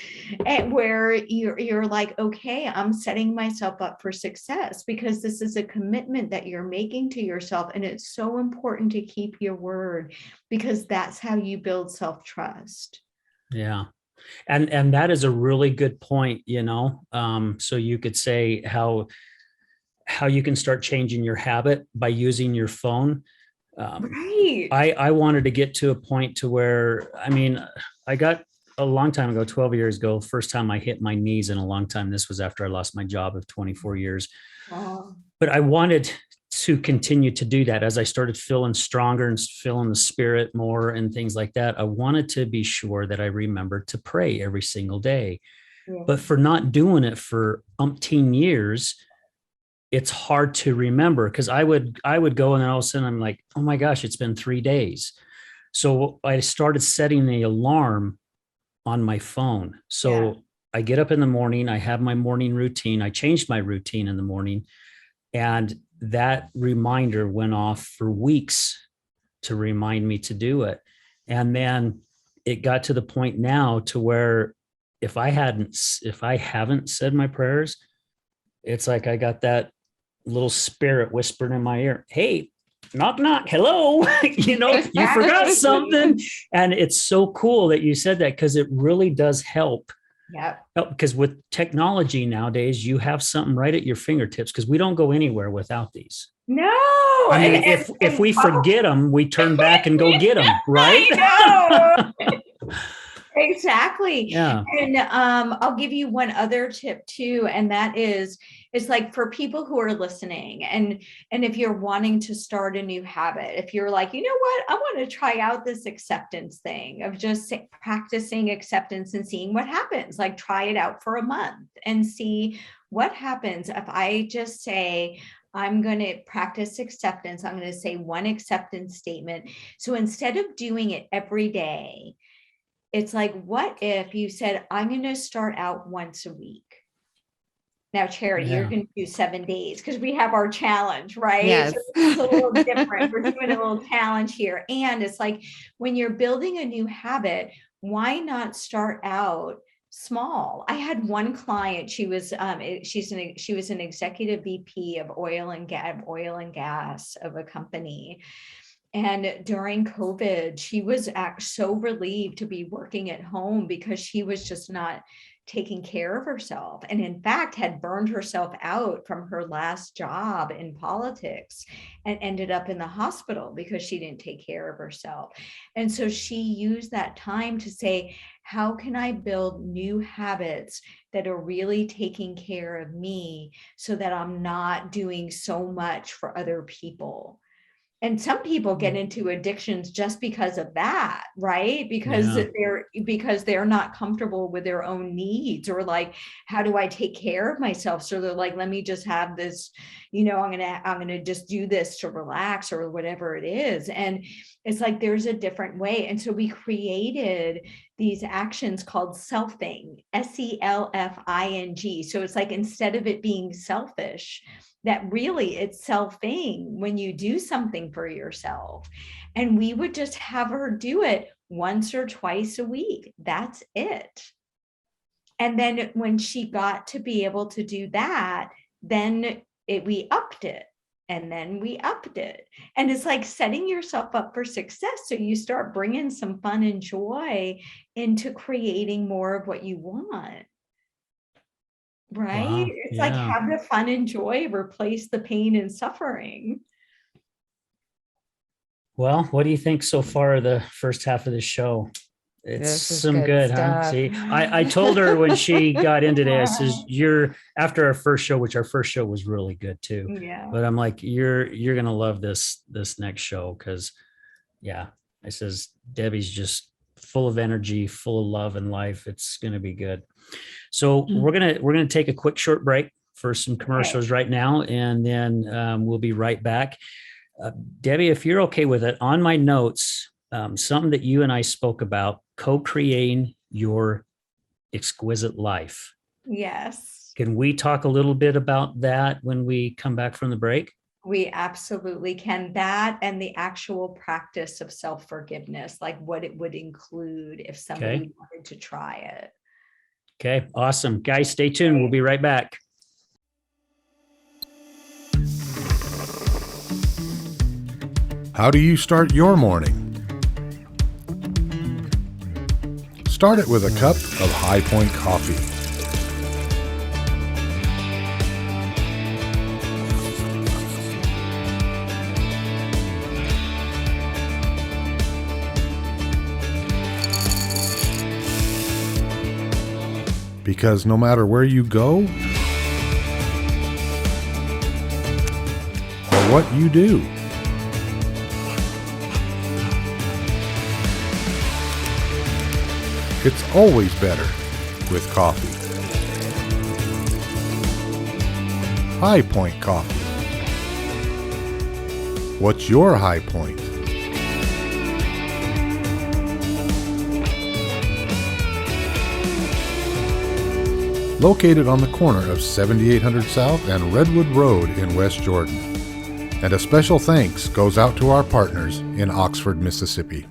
and where you're like, okay, I'm setting myself up for success because this is a commitment that you're making to yourself. And it's so important to keep your word, because that's how you build self-trust. Yeah. And that is a really good point, so you could say how you can start changing your habit by using your phone. Right. I wanted to get to a point to where, I got a long time ago, 12 years ago, first time I hit my knees in a long time. This was after I lost my job of 24 years. Wow. But I wanted to continue to do that as I started feeling stronger and feeling the spirit more and things like that. I wanted to be sure that I remembered to pray every single day. Yeah. But for not doing it for umpteen years, it's hard to remember, because I would go and then all of a sudden I'm like, oh my gosh, it's been 3 days. So I started setting the alarm on my phone. So I get up in the morning, I have my morning routine. I changed my routine in the morning, and that reminder went off for weeks to remind me to do it. And then it got to the point now to where if I haven't said my prayers, it's like I got that little spirit whispering in my ear, hey, knock, knock, hello, you forgot something. And it's so cool that you said that, because it really does help. Yep. Because with technology nowadays, you have something right at your fingertips, because we don't go anywhere without these. No. I mean, if we forget them, we turn back and go get them, right? I know. Exactly. Yeah. And I'll give you one other tip too, and that is, it's like for people who are listening, and if you're wanting to start a new habit, if you're like, you know what, I want to try out this acceptance thing of just practicing acceptance and seeing what happens. Like, try it out for a month and see what happens if I just say, I'm going to practice acceptance. I'm going to say one acceptance statement. So instead of doing it every day, it's like, what if you said, I'm going to start out once a week? Now, Charity, you're going to do 7 days, because we have our challenge, right? Yes. So it's a little different. We're doing a little challenge here. And it's like, when you're building a new habit, why not start out small? I had one client, she was an executive VP of oil and gas of a company. And during COVID, she was so relieved to be working at home, because she was just not taking care of herself. And in fact, had burned herself out from her last job in politics and ended up in the hospital because she didn't take care of herself. And so she used that time to say, how can I build new habits that are really taking care of me, so that I'm not doing so much for other people? And some people get into addictions just because of that, right? Because they're not comfortable with their own needs, or like, how do I take care of myself? So they're like, let me just have this, I'm gonna just do this to relax, or whatever it is. And it's like, there's a different way. And so we created these actions called selfing, SELFING. So it's like, instead of it being selfish, that really it's selfing when you do something for yourself. And we would just have her do it once or twice a week. That's it. And then when she got to be able to do that, then we upped it. And then we upped it. And it's like setting yourself up for success. So you start bringing some fun and joy into creating more of what you want. Right? Wow. It's like, have the fun and joy replace the pain and suffering. Well, what do you think so far of the first half of the show? It's some good, huh? See, I told her when she got in today, I says, after our first show, which our first show was really good too. Yeah. But I'm like, you're going to love this next show. Cause I says, Debbie's just full of energy, full of love and life. It's going to be good. So we're going to take a quick short break for some commercials right now. And then we'll be right back. Debbie, if you're okay with it, on my notes, something that you and I spoke about, co-creating your exquisite life. Yes. Can we talk a little bit about that when we come back from the break? We absolutely can. That and the actual practice of self-forgiveness, like what it would include if somebody wanted to try it. Okay, awesome. Guys, stay tuned. We'll be right back. How do you start your morning? Start it with a cup of High Point coffee. Because no matter where you go or what you do, it's always better with coffee. High Point Coffee. What's your high point? Located on the corner of 7800 South and Redwood Road in West Jordan. And a special thanks goes out to our partners in Oxford, Mississippi.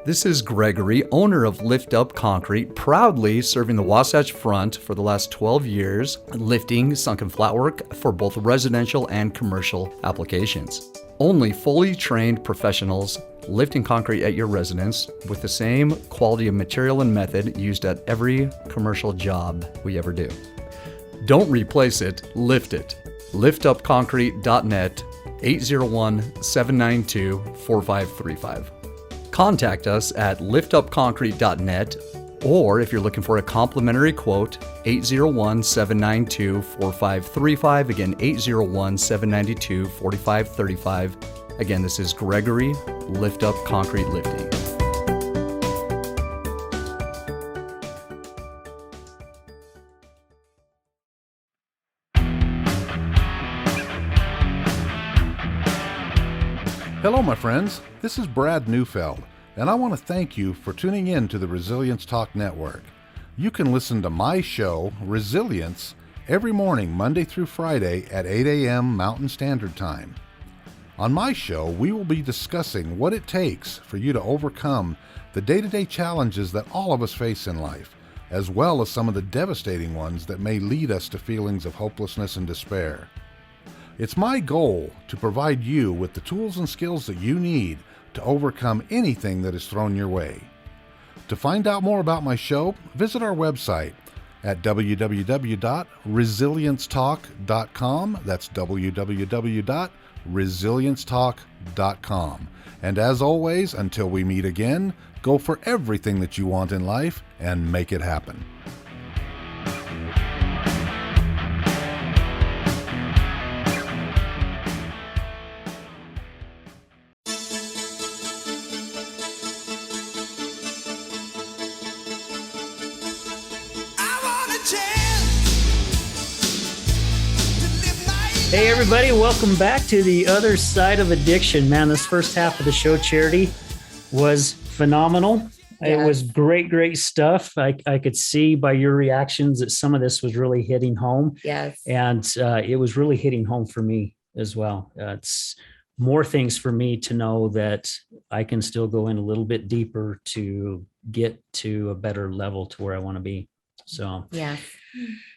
This is Gregory, owner of Lift Up Concrete, proudly serving the Wasatch Front for the last 12 years, lifting sunken flatwork for both residential and commercial applications. Only fully trained professionals lifting concrete at your residence with the same quality of material and method used at every commercial job we ever do. Don't replace it, lift it. liftupconcrete.net, 801-792-4535. Contact us at liftupconcrete.net, or if you're looking for a complimentary quote, 801-792-4535. Again, 801-792-4535. Again, this is Gregory, Lift Up Concrete Lifting. Hello, my friends. This is Brad Neufeld, and I want to thank you for tuning in to the Resilience Talk Network. You can listen to my show, Resilience, every morning, Monday through Friday at 8 a.m. Mountain Standard Time. On my show, we will be discussing what it takes for you to overcome the day-to-day challenges that all of us face in life, as well as some of the devastating ones that may lead us to feelings of hopelessness and despair. It's my goal to provide you with the tools and skills that you need to overcome anything that is thrown your way. To find out more about my show, visit our website at www.resiliencetalk.com. That's www.resiliencetalk.com. And as always, until we meet again, go for everything that you want in life and make it happen. Hey everybody, welcome back to the other side of addiction. Man, this first half of the show, Charity, was phenomenal. Yes. It was great stuff. I could see by your reactions that some of this was really hitting home. Yes. And it was really hitting home for me as well. It's more things for me to know that I can still go in a little bit deeper to get to a better level to where I want to be. So, yeah.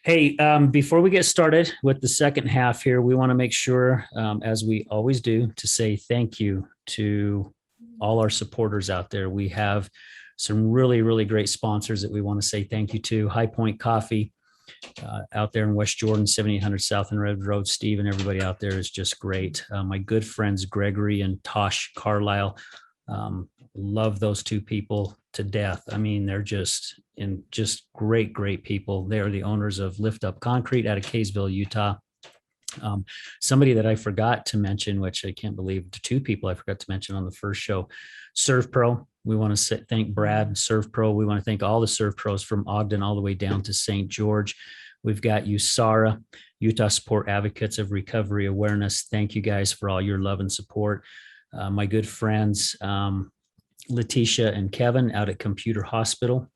Hey, before we get started with the second half here, we want to make sure, as we always do, to say thank you to all our supporters out there. We have some really great sponsors that we want to say thank you to. High Point Coffee out there in West Jordan, 7800 South and Red Road. Steve and everybody out there is just great. My good friends, Gregory and Tosh Carlisle, love those two people to death. I mean, they're just great people. They are the owners of Lift Up Concrete out of Kaysville, Utah. Somebody that I forgot to mention, which I can't believe, the two people I forgot to mention on the first show, Serve Pro. We want to thank Brad, Serve Pro. We want to thank all the Serve Pros from Ogden all the way down to St. George. We've got USARA, Utah Support Advocates of Recovery Awareness. Thank you guys for all your love and support. My good friends, Letitia and Kevin out at Computer Hospital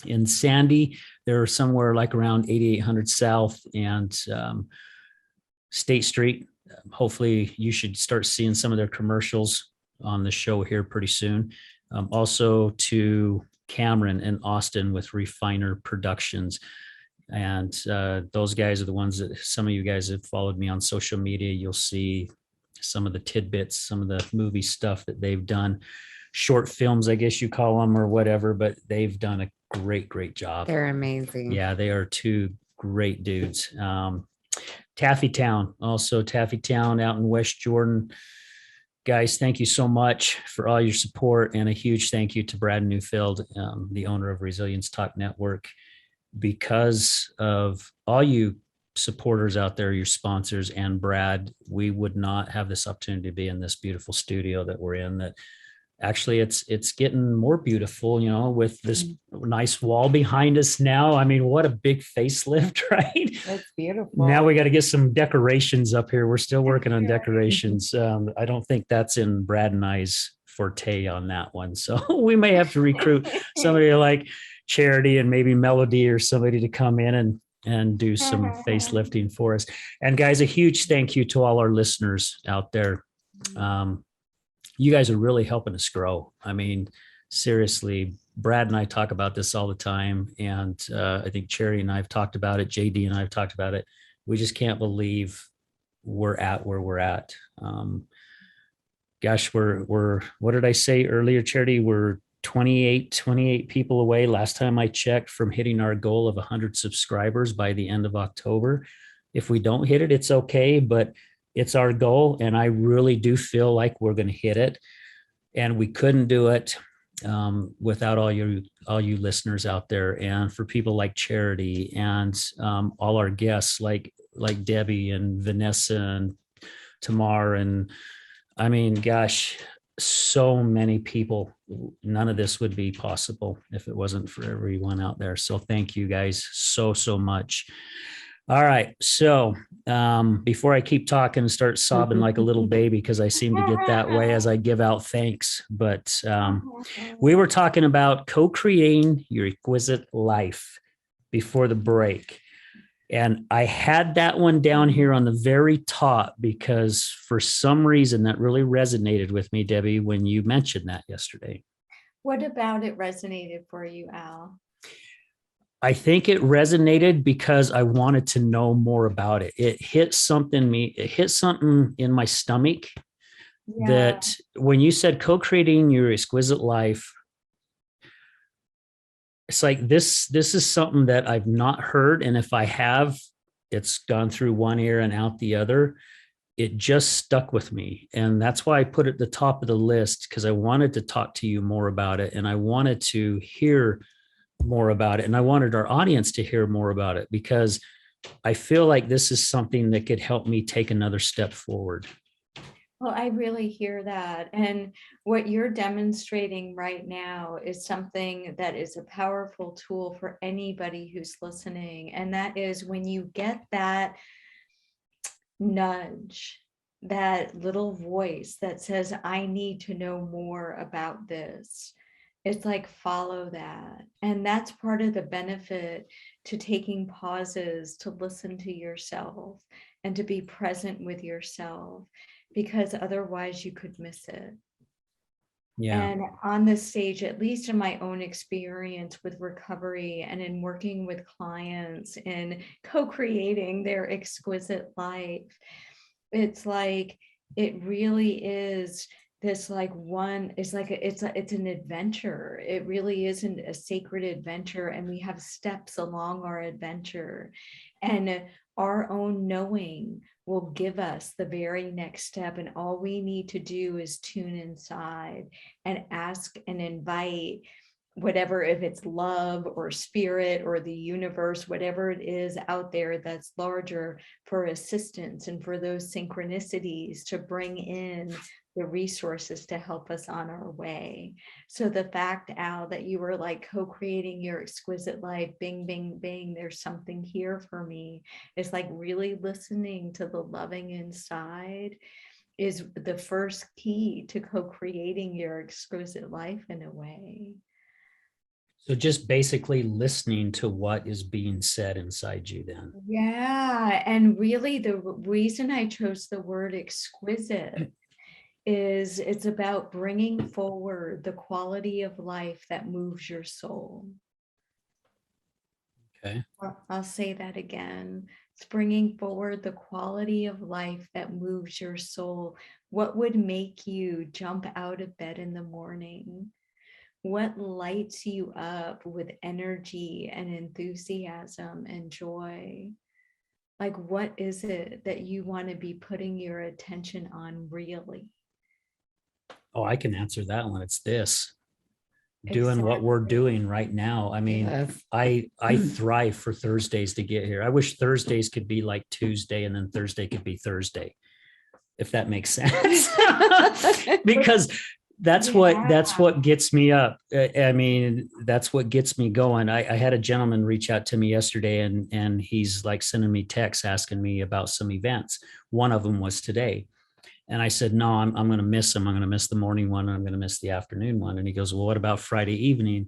in Sandy. They're somewhere like around 8800 South and State Street. Hopefully you should start seeing some of their commercials on the show here pretty soon. Also to Cameron and Austin with Refiner Productions. And those guys are the ones that some of you guys have followed me on social media. You'll see some of the tidbits, some of the movie stuff that they've done. Short films, I guess you call them, or whatever, but they've done a great job. They're amazing. Yeah, they are two great dudes. Taffy Town, also Taffy Town out in West Jordan. Guys, thank you so much for all your support, and a huge thank you to Brad Neufeld, the owner of Resilience Talk Network. Because of all you supporters out there, your sponsors, and Brad, we would not have this opportunity to be in this beautiful studio that we're in. That actually it's getting more beautiful, you know, with this nice wall behind us now. I mean, what a big facelift, right? That's beautiful. Now we got to get some decorations up here. We're still working on decorations. I don't think that's in Brad and I's forte on that one. So we may have to recruit somebody like Charity and maybe Melody or somebody to come in and do some facelifting for us. And guys, a huge thank you to all our listeners out there. You guys are really helping us grow. I mean, seriously, Brad and I talk about this all the time. And I think Cherry and I have talked about it. JD and I have talked about it. We just can't believe we're at where we're at. Gosh, we're, what did I say earlier, Charity? We're 28 people away. Last time I checked from hitting our goal of 100 subscribers by the end of October. If we don't hit it, it's okay, but it's our goal. And I really do feel like we're going to hit it. And we couldn't do it without all you listeners out there, and for people like Charity and all our guests like Debbie and Vanessa and Tamar. And I mean, gosh, so many people. None of this would be possible if it wasn't for everyone out there. So thank you guys so much. All right. So before I keep talking and start sobbing like a little baby, because I seem to get that way as I give out thanks, but we were talking about co-creating your exquisite life before the break. And I had that one down here on the very top because for some reason that really resonated with me, Debbie, when you mentioned that yesterday. What about it resonated for you, Al? I think it resonated because I wanted to know more about it. It hit something in my stomach that when you said co-creating your exquisite life, it's like this is something that I've not heard. And if I have, it's gone through one ear and out the other. It just stuck with me. And that's why I put it at the top of the list, because I wanted to talk to you more about it. And I wanted to hear more about it. And I wanted our audience to hear more about it, because I feel like this is something that could help me take another step forward. Well, I really hear that. And what you're demonstrating right now is something that is a powerful tool for anybody who's listening. And that is when you get that nudge, that little voice that says, I need to know more about this. It's like, follow that. And that's part of the benefit to taking pauses to listen to yourself and to be present with yourself, because otherwise you could miss it. Yeah. And on this stage, at least in my own experience with recovery and in working with clients in co-creating their exquisite life, it's like, it really is this like one, it's like it's an adventure. It really isn't a sacred adventure, and we have steps along our adventure, and our own knowing will give us the very next step. And all we need to do is tune inside and ask and invite whatever, if it's love or spirit or the universe, whatever it is out there that's larger, for assistance and for those synchronicities to bring in the resources to help us on our way. So the fact, Al, that you were like co-creating your exquisite life, bing, bing, bing, there's something here for me, is like really listening to the loving inside is the first key to co-creating your exquisite life in a way. So just basically listening to what is being said inside you then. Yeah. And really the reason I chose the word exquisite is it's about bringing forward the quality of life that moves your soul. Okay. I'll say that again. It's bringing forward the quality of life that moves your soul. What would make you jump out of bed in the morning? What lights you up with energy and enthusiasm and joy? Like, what is it that you want to be putting your attention on really? Oh, I can answer that one. It's this. Doing what we're doing right now. I mean, yes. I thrive for Thursdays to get here. I wish Thursdays could be like Tuesday and then Thursday could be Thursday, if that makes sense. Because that's what gets me up. I mean, that's what gets me going. I had a gentleman reach out to me yesterday, and he's like sending me texts asking me about some events. One of them was today. And I said, no, I'm going to miss them. I'm going to miss the morning one. And I'm going to miss the afternoon one. And he goes, well, what about Friday evening?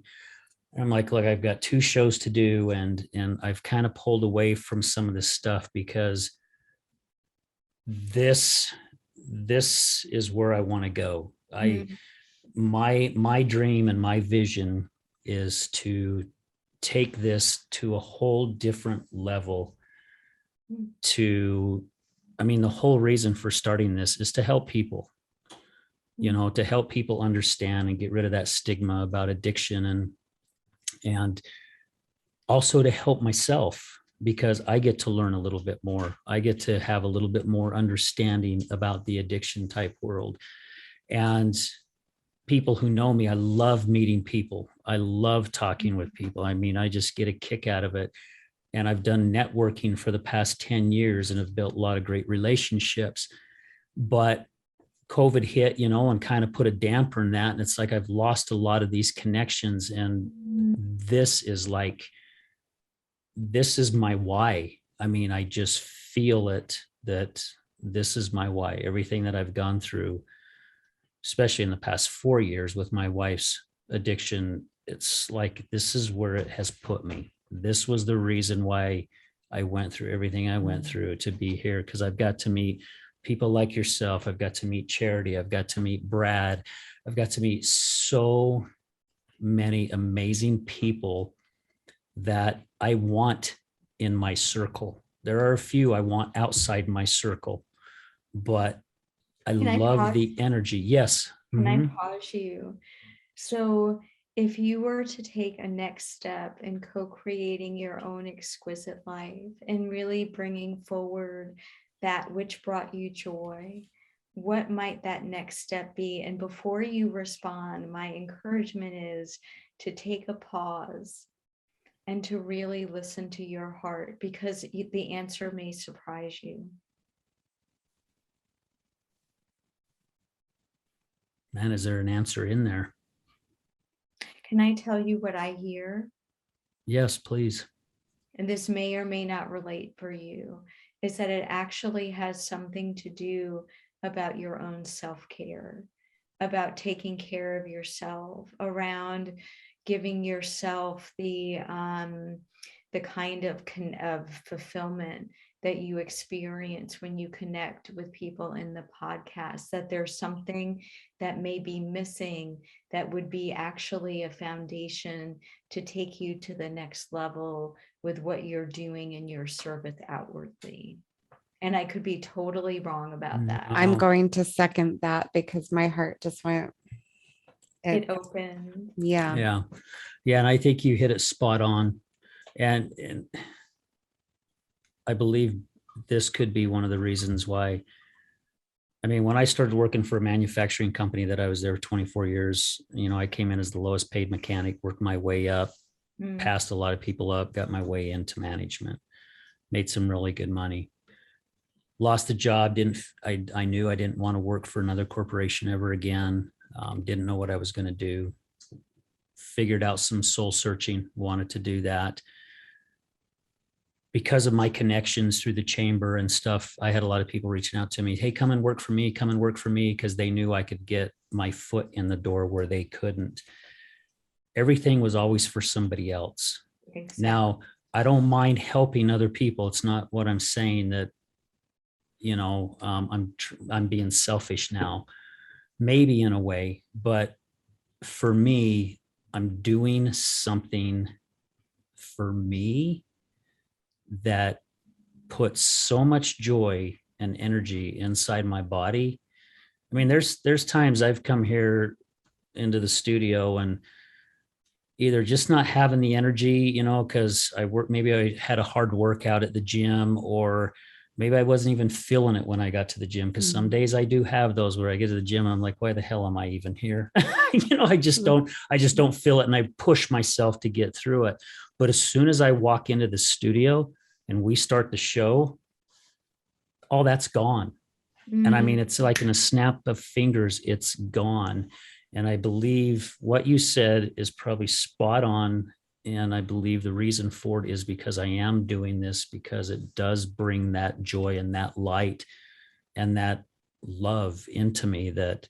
And I'm like, look, I've got 2 shows to do. And I've kind of pulled away from some of this stuff because this is where I want to go. my dream and my vision is to take this to a whole different level. The whole reason for starting this is to help people, to help people understand and get rid of that stigma about addiction, and also to help myself, because I get to learn a little bit more. I get to have a little bit more understanding about the addiction type world. And people who know me, I love meeting people. I love talking with people. I just get a kick out of it. And I've done networking for the past 10 years and have built a lot of great relationships. But COVID hit, and kind of put a damper in that. And it's like I've lost a lot of these connections. And this is my why. I just feel it, that this is my why. Everything that I've gone through, especially in the past 4 years with my wife's addiction, it's like, this is where it has put me. This was the reason why I went through everything I went through to be here, because I've got to meet people like yourself. I've got to meet Charity. I've got to meet Brad. I've got to meet so many amazing people that I want in my circle. There are a few I want outside my circle, but I love the energy. Yes. Can I pause you? So if you were to take a next step in co-creating your own exquisite life and really bringing forward that which brought you joy, what might that next step be? And before you respond, my encouragement is to take a pause and to really listen to your heart, because the answer may surprise you. Man, is there an answer in there? Can I tell you what I hear? Yes, please. And this may or may not relate for you, is that it actually has something to do about your own self-care, about taking care of yourself, around giving yourself the kind of fulfillment that you experience when you connect with people in the podcast, that there's something that may be missing that would be actually a foundation to take you to the next level with what you're doing in your service outwardly. And I could be totally wrong about that. I'm going to second that, because my heart just went. It opened. Yeah. And I think you hit it spot on. And I believe this could be one of the reasons why. When I started working for a manufacturing company that I was there 24 years, I came in as the lowest paid mechanic, worked my way up, passed a lot of people up, got my way into management, made some really good money. Lost the job. I knew I didn't want to work for another corporation ever again. Didn't know what I was going to do. Figured out some soul searching, wanted to do that. Because of my connections through the chamber and stuff, I had a lot of people reaching out to me. Hey, come and work for me, because they knew I could get my foot in the door where they couldn't. Everything was always for somebody else. Exactly. Now, I don't mind helping other people. It's not what I'm saying that, I'm being selfish now, maybe in a way, but for me, I'm doing something for me that puts so much joy and energy inside my body. There's times I've come here into the studio and either just not having the energy, because maybe I had a hard workout at the gym, or maybe I wasn't even feeling it when I got to the gym, because some days I do have those where I get to the gym and I'm like, why the hell am I even here? I just don't feel it, and I push myself to get through it. But as soon as I walk into the studio and we start the show, all that's gone. And it's like in a snap of fingers, it's gone. And I believe what you said is probably spot on. And I believe the reason for it is because I am doing this, because it does bring that joy and that light and that love into me that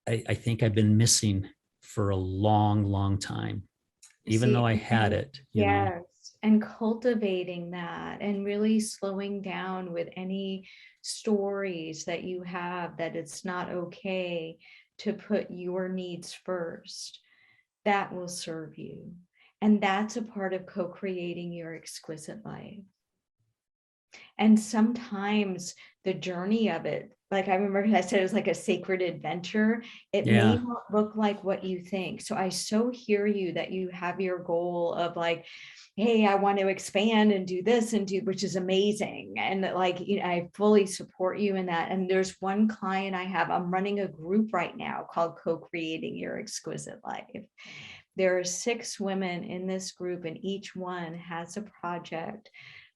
I think I've been missing for a long, long time, even though I had it. Yes. And cultivating that and really slowing down with any stories that you have that it's not okay, to put your needs first, that will serve you. And that's a part of co-creating your exquisite life. And sometimes the journey of it, like I remember I said, it was like a sacred adventure. It may not look like what you think. So I so hear you that you have your goal of like, hey, I want to expand and do this and do, which is amazing. And like, you know, I fully support you in that. And there's one client I have, I'm running a group right now called Co-Creating Your Exquisite Life. There are 6 women in this group, and each one has a project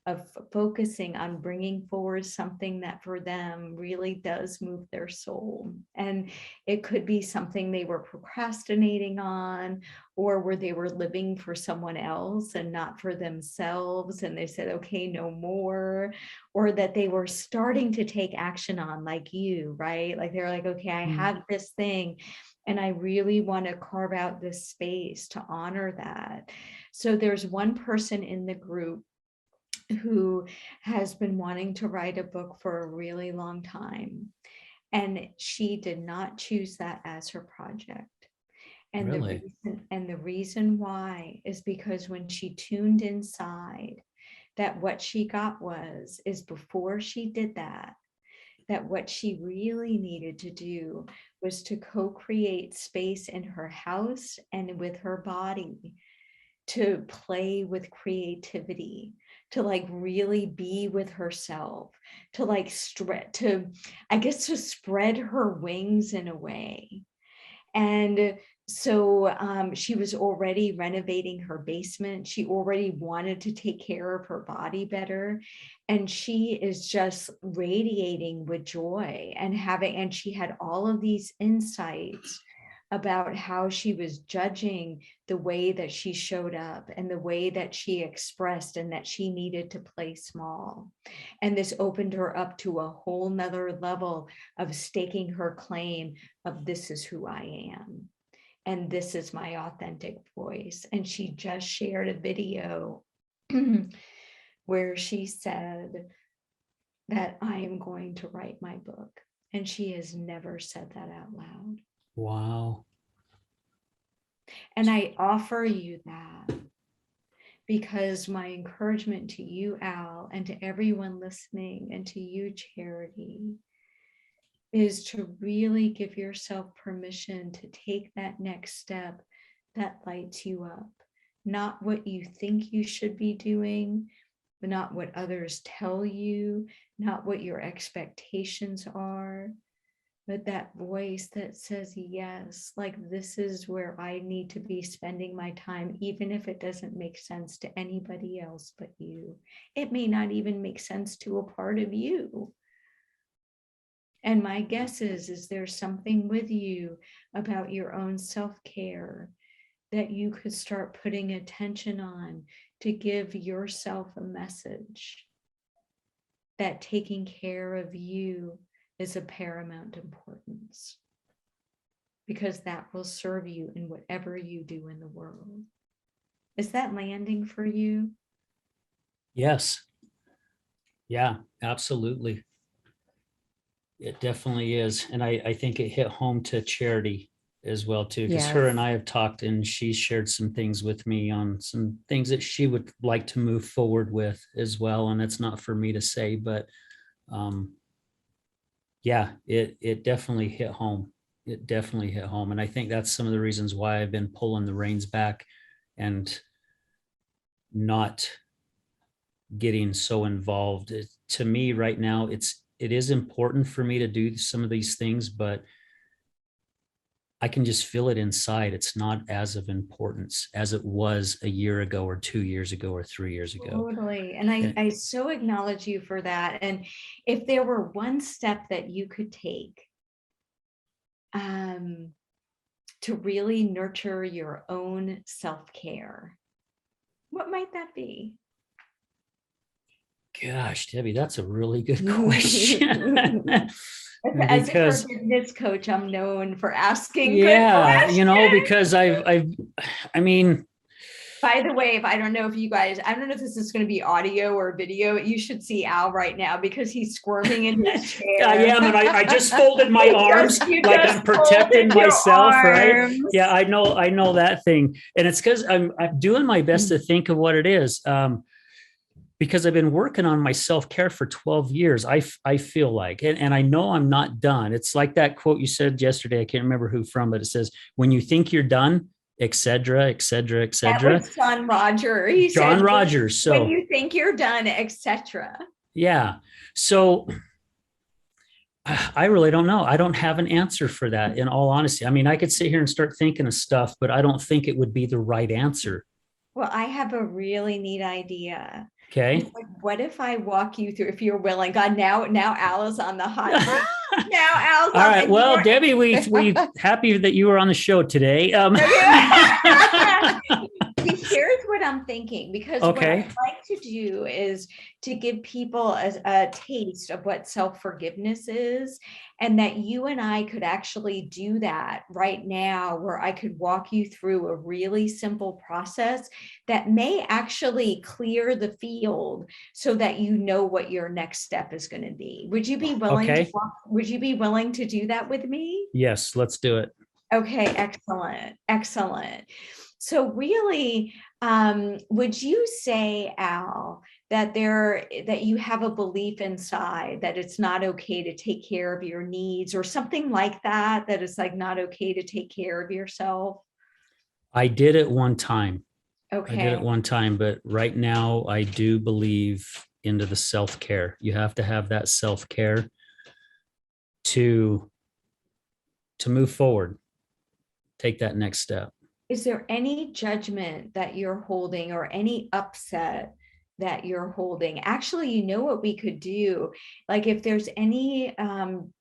of focusing on bringing forward something that for them really does move their soul. And it could be something they were procrastinating on, or where they were living for someone else and not for themselves. And they said, okay, no more. Or that they were starting to take action on, like you, right? Like they're like, okay, I have this thing, and I really want to carve out this space to honor that. So there's one person in the group who has been wanting to write a book for a really long time. And she did not choose that as her project. And the reason why is because when she tuned inside, that what she got is before she did that what she really needed to do was to co-create space in her house and with her body to play with creativity, to like really be with herself, to like to spread her wings in a way. And so she was already renovating her basement. She already wanted to take care of her body better. And she is just radiating with joy and she had all of these insights about how she was judging the way that she showed up and the way that she expressed, and that she needed to play small. And this opened her up to a whole nother level of staking her claim of, this is who I am. And this is my authentic voice. And she just shared a video where she said that I am going to write my book. And she has never said that out loud. Wow. And I offer you that because my encouragement to you, Al, and to everyone listening, and to you, Charity, is to really give yourself permission to take that next step that lights you up. Not what you think you should be doing, but not what others tell you, not what your expectations are, but that voice that says, yes, like this is where I need to be spending my time, even if it doesn't make sense to anybody else but you. It may not even make sense to a part of you. And my guess is there's something with you about your own self-care that you could start putting attention on to give yourself a message that taking care of you is of paramount importance, because that will serve you in whatever you do in the world. Is that landing for you? Yes. Yeah, absolutely. It definitely is. And I think it hit home to Charity as well too, because her and I have talked, and she shared some things with me on some things that she would like to move forward with as well. And it's not for me to say, but yeah, it definitely hit home. It definitely hit home. And I think that's some of the reasons why I've been pulling the reins back and not getting so involved. To me right now, it is important for me to do some of these things, but I can just feel it inside. It's not as of importance as it was a year ago or 2 years ago or 3 years ago. Totally. And I so acknowledge you for that. And if there were one step that you could take to really nurture your own self-care, what might that be? Gosh, Debbie, that's a really good question. As a forgiveness coach, I'm known for asking yeah, good questions. because I mean, By the way, I don't know if this is going to be audio or video, you should see Al right now because he's squirming in that chair. I am, and I just folded my arms You like just I'm protecting folded your myself, right? arms. Yeah, I know that thing, and it's because I'm doing my best to think of what it is. Because I've been working on my self-care for 12 years, I feel like, and I know I'm not done. It's like that quote you said yesterday. I can't remember who from, but it says, when you think you're done, et cetera, et cetera, et cetera. That was John Rogers. He John said, Rogers. So when you think you're done, etc. yeah. So I really don't know. I don't have an answer for that, in all honesty. I mean, I could sit here and start thinking of stuff, but I don't think it would be the right answer. Well, I have a really neat idea. Okay. It's like, what if I walk you through, if you're willing? God, now Al is on the hot seat. Now Al's All on right. the Well, Debbie, we happy that you were on the show today. Here's what I'm thinking, because what I'd like to do is to give people a taste of what self-forgiveness is, and that you and I could actually do that right now, where I could walk you through a really simple process that may actually clear the field so that you know what your next step is going to be. Would you be willing would you be willing to do that with me? Yes, let's do it. Okay, excellent. So really, would you say, Al, that you have a belief inside that it's not okay to take care of your needs, or something like that, that it's like not okay to take care of yourself? I did it one time. Okay. I did it one time, but right now I do believe into the self-care. You have to have that self-care to move forward, take that next step. Is there any judgment that you're holding, or any upset that you're holding? Actually, you know what we could do? Like, if there's any,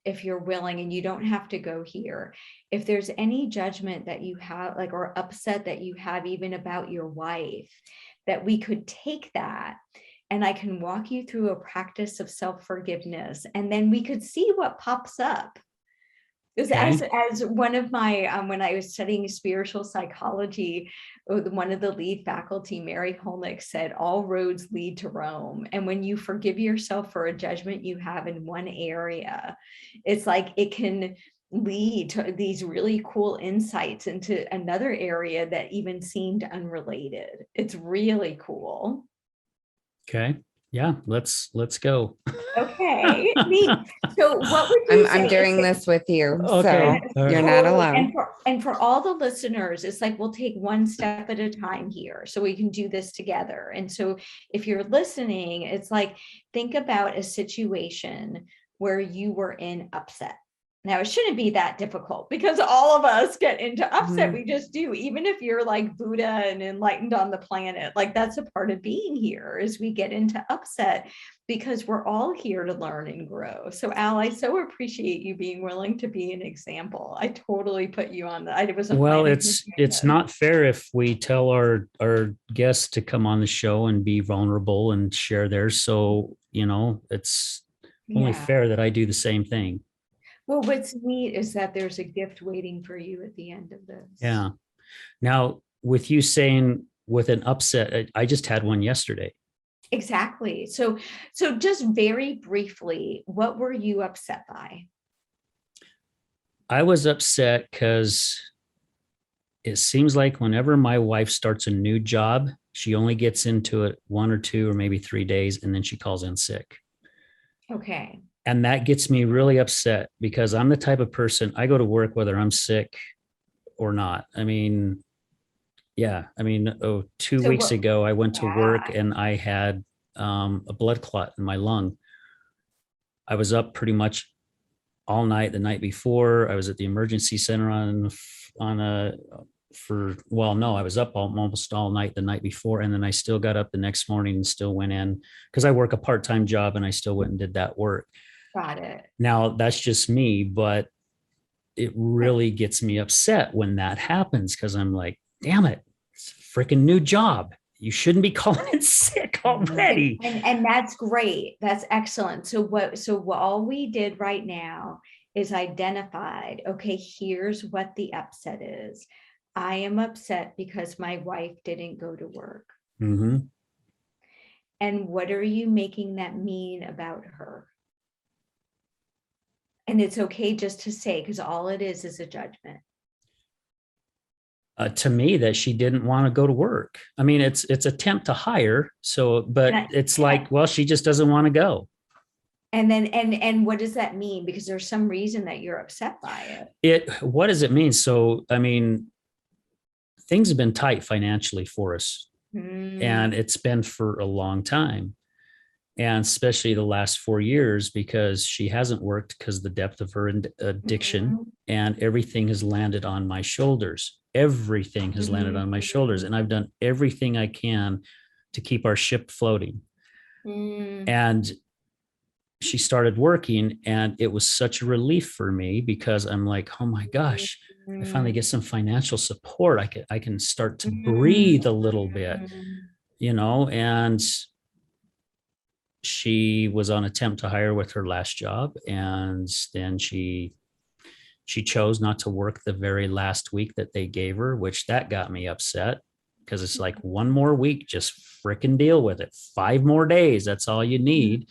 if you're willing, and you don't have to go here, if there's any judgment that you have, like, or upset that you have even about your wife, that we could take that, and I can walk you through a practice of self-forgiveness, and then we could see what pops up. Because as one of my, when I was studying spiritual psychology, one of the lead faculty, Mary Holnick, said, all roads lead to Rome. And when you forgive yourself for a judgment you have in one area, it's like it can lead to these really cool insights into another area that even seemed unrelated. It's really cool. Okay. Yeah, let's go. Okay. Neat. So what would you say? I'm doing this with you, Okay. so you're not alone. And for all the listeners, it's like, we'll take one step at a time here so we can do this together. And so if you're listening, it's like, think about a situation where you were in upset. Now, it shouldn't be that difficult, because all of us get into upset. We just do. Even if you're like Buddha and enlightened on the planet, like, that's a part of being here, is we get into upset, because we're all here to learn and grow. So Al, I so appreciate you being willing to be an example. I totally put you on that. Well, it's not fair if we tell our guests to come on the show and be vulnerable and share theirs. So, it's only fair that I do the same thing. Well, what's neat is that there's a gift waiting for you at the end of this. Yeah. Now, with you saying with an upset, I just had one yesterday. Exactly. So just very briefly, what were you upset by? I was upset because it seems like whenever my wife starts a new job, she only gets into it 1 or 2 or maybe 3 days, and then she calls in sick. Okay. And that gets me really upset, because I'm the type of person, I go to work whether I'm sick or not. I mean, 2 weeks ago, I went to work and I had a blood clot in my lung. I was up pretty much all night the night before. I was at the emergency center I was up almost all night the night before. And then I still got up the next morning and still went in, because I work a part-time job, and I still went and did that work. Got it. Now, that's just me, but it really gets me upset when that happens, because I'm like, damn it, it's a freaking new job. You shouldn't be calling in sick already. And that's great. That's excellent. So all we did right now is identified, okay, here's what the upset is. I am upset because my wife didn't go to work. Mm-hmm. And what are you making that mean about her? And it's okay just to say, because all it is a judgment. To me, that she didn't want to go to work. I mean, it's attempt to hire. So, but it's like, well, she just doesn't want to go. And then, and what does that mean? Because there's some reason that you're upset by it. What does it mean? So, I mean, things have been tight financially for us, and it's been for a long time. And especially the last 4 years, because she hasn't worked because of the depth of her addiction, and everything has landed on my shoulders. Everything has landed on my shoulders, and I've done everything I can to keep our ship floating. And she started working, and it was such a relief for me, because I'm like, oh my gosh, I finally get some financial support. I can start to breathe a little bit, and she was on attempt to hire with her last job, and then she chose not to work the very last week that they gave her, which that got me upset, because it's like, one more week, just fricking deal with it. 5 more days, that's all you need.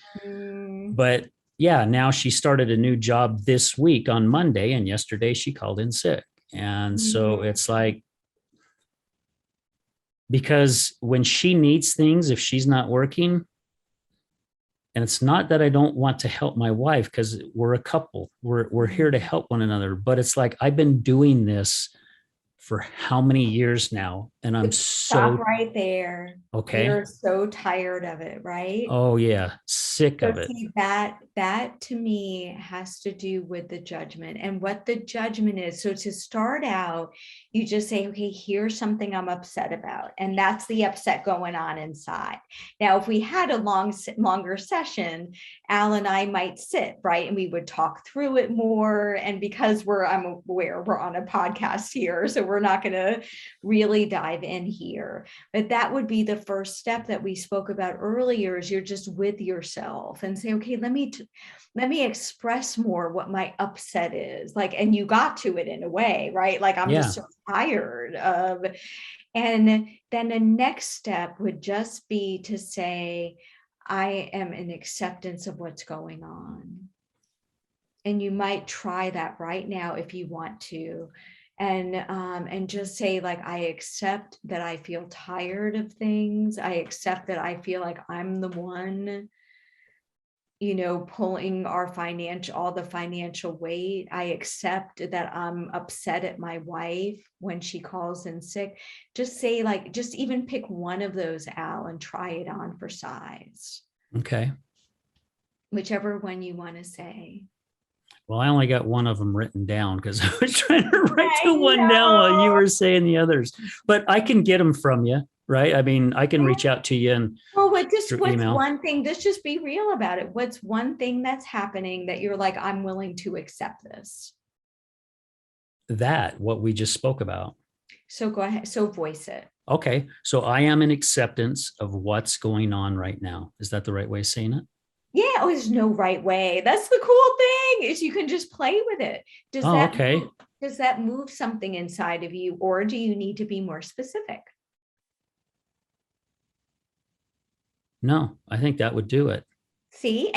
But yeah, now she started a new job this week on Monday, and yesterday she called in sick. And so it's like, because when she needs things, if she's not working, and it's not that I don't want to help my wife, because we're a couple, we're here to help one another, but it's like, I've been doing this for how many years now, and I'm Stop right there. Okay. You're so tired of it, right? Oh yeah, sick of it. See, that to me has to do with the judgment and what the judgment is. So to start out, you just say, okay, here's something I'm upset about, and that's the upset going on inside. Now, if we had a longer session, Al and I might sit, right, and we would talk through it more. And because I'm aware we're on a podcast here, so we're not going to really dive in here, but that would be the first step that we spoke about earlier, is you're just with yourself and say, okay, let me express more what my upset is, like, and you got to it in a way, right? Like, I'm just so tired of, and then the next step would just be to say, I am in acceptance of what's going on. And you might try that right now if you want to. And just say, like, I accept that I feel tired of things. I accept that I feel like I'm the one, pulling all the financial weight. I accept that I'm upset at my wife when she calls in sick. Just say, like, just even pick one of those, Al, and try it on for size. Okay. Whichever one you want to say. Well, I only got one of them written down, because I was trying to write the one down while you were saying the others, but I can get them from you, right? I mean, I can reach out to you and what's one thing, let's just be real about it. What's one thing that's happening that you're like, I'm willing to accept this? What we just spoke about. So go ahead. So voice it. Okay. So I am in acceptance of what's going on right now. Is that the right way of saying it? Yeah, there's no right way. That's the cool thing, is you can just play with it. Does that move something inside of you, or do you need to be more specific? No, I think that would do it. See,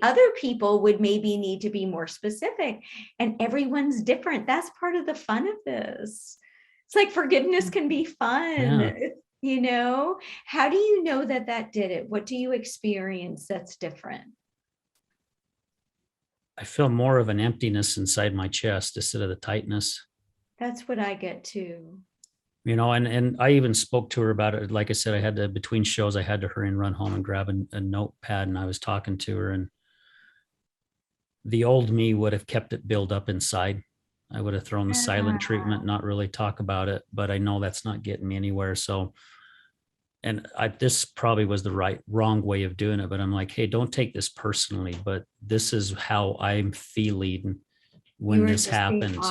other people would maybe need to be more specific, and everyone's different. That's part of the fun of this. It's like forgiveness can be fun. Yeah. How do you know that did it? What do you experience that's different? I feel more of an emptiness inside my chest instead of the tightness. That's what I get too. And I even spoke to her about it. Like I said, I had to, between shows, I had to hurry and run home and grab a notepad, and I was talking to her, and the old me would have kept it built up inside. I would have thrown the silent treatment, not really talk about it, but I know that's not getting me anywhere. So, this probably was the wrong way of doing it, but I'm like, hey, don't take this personally, but this is how I'm feeling when this happened.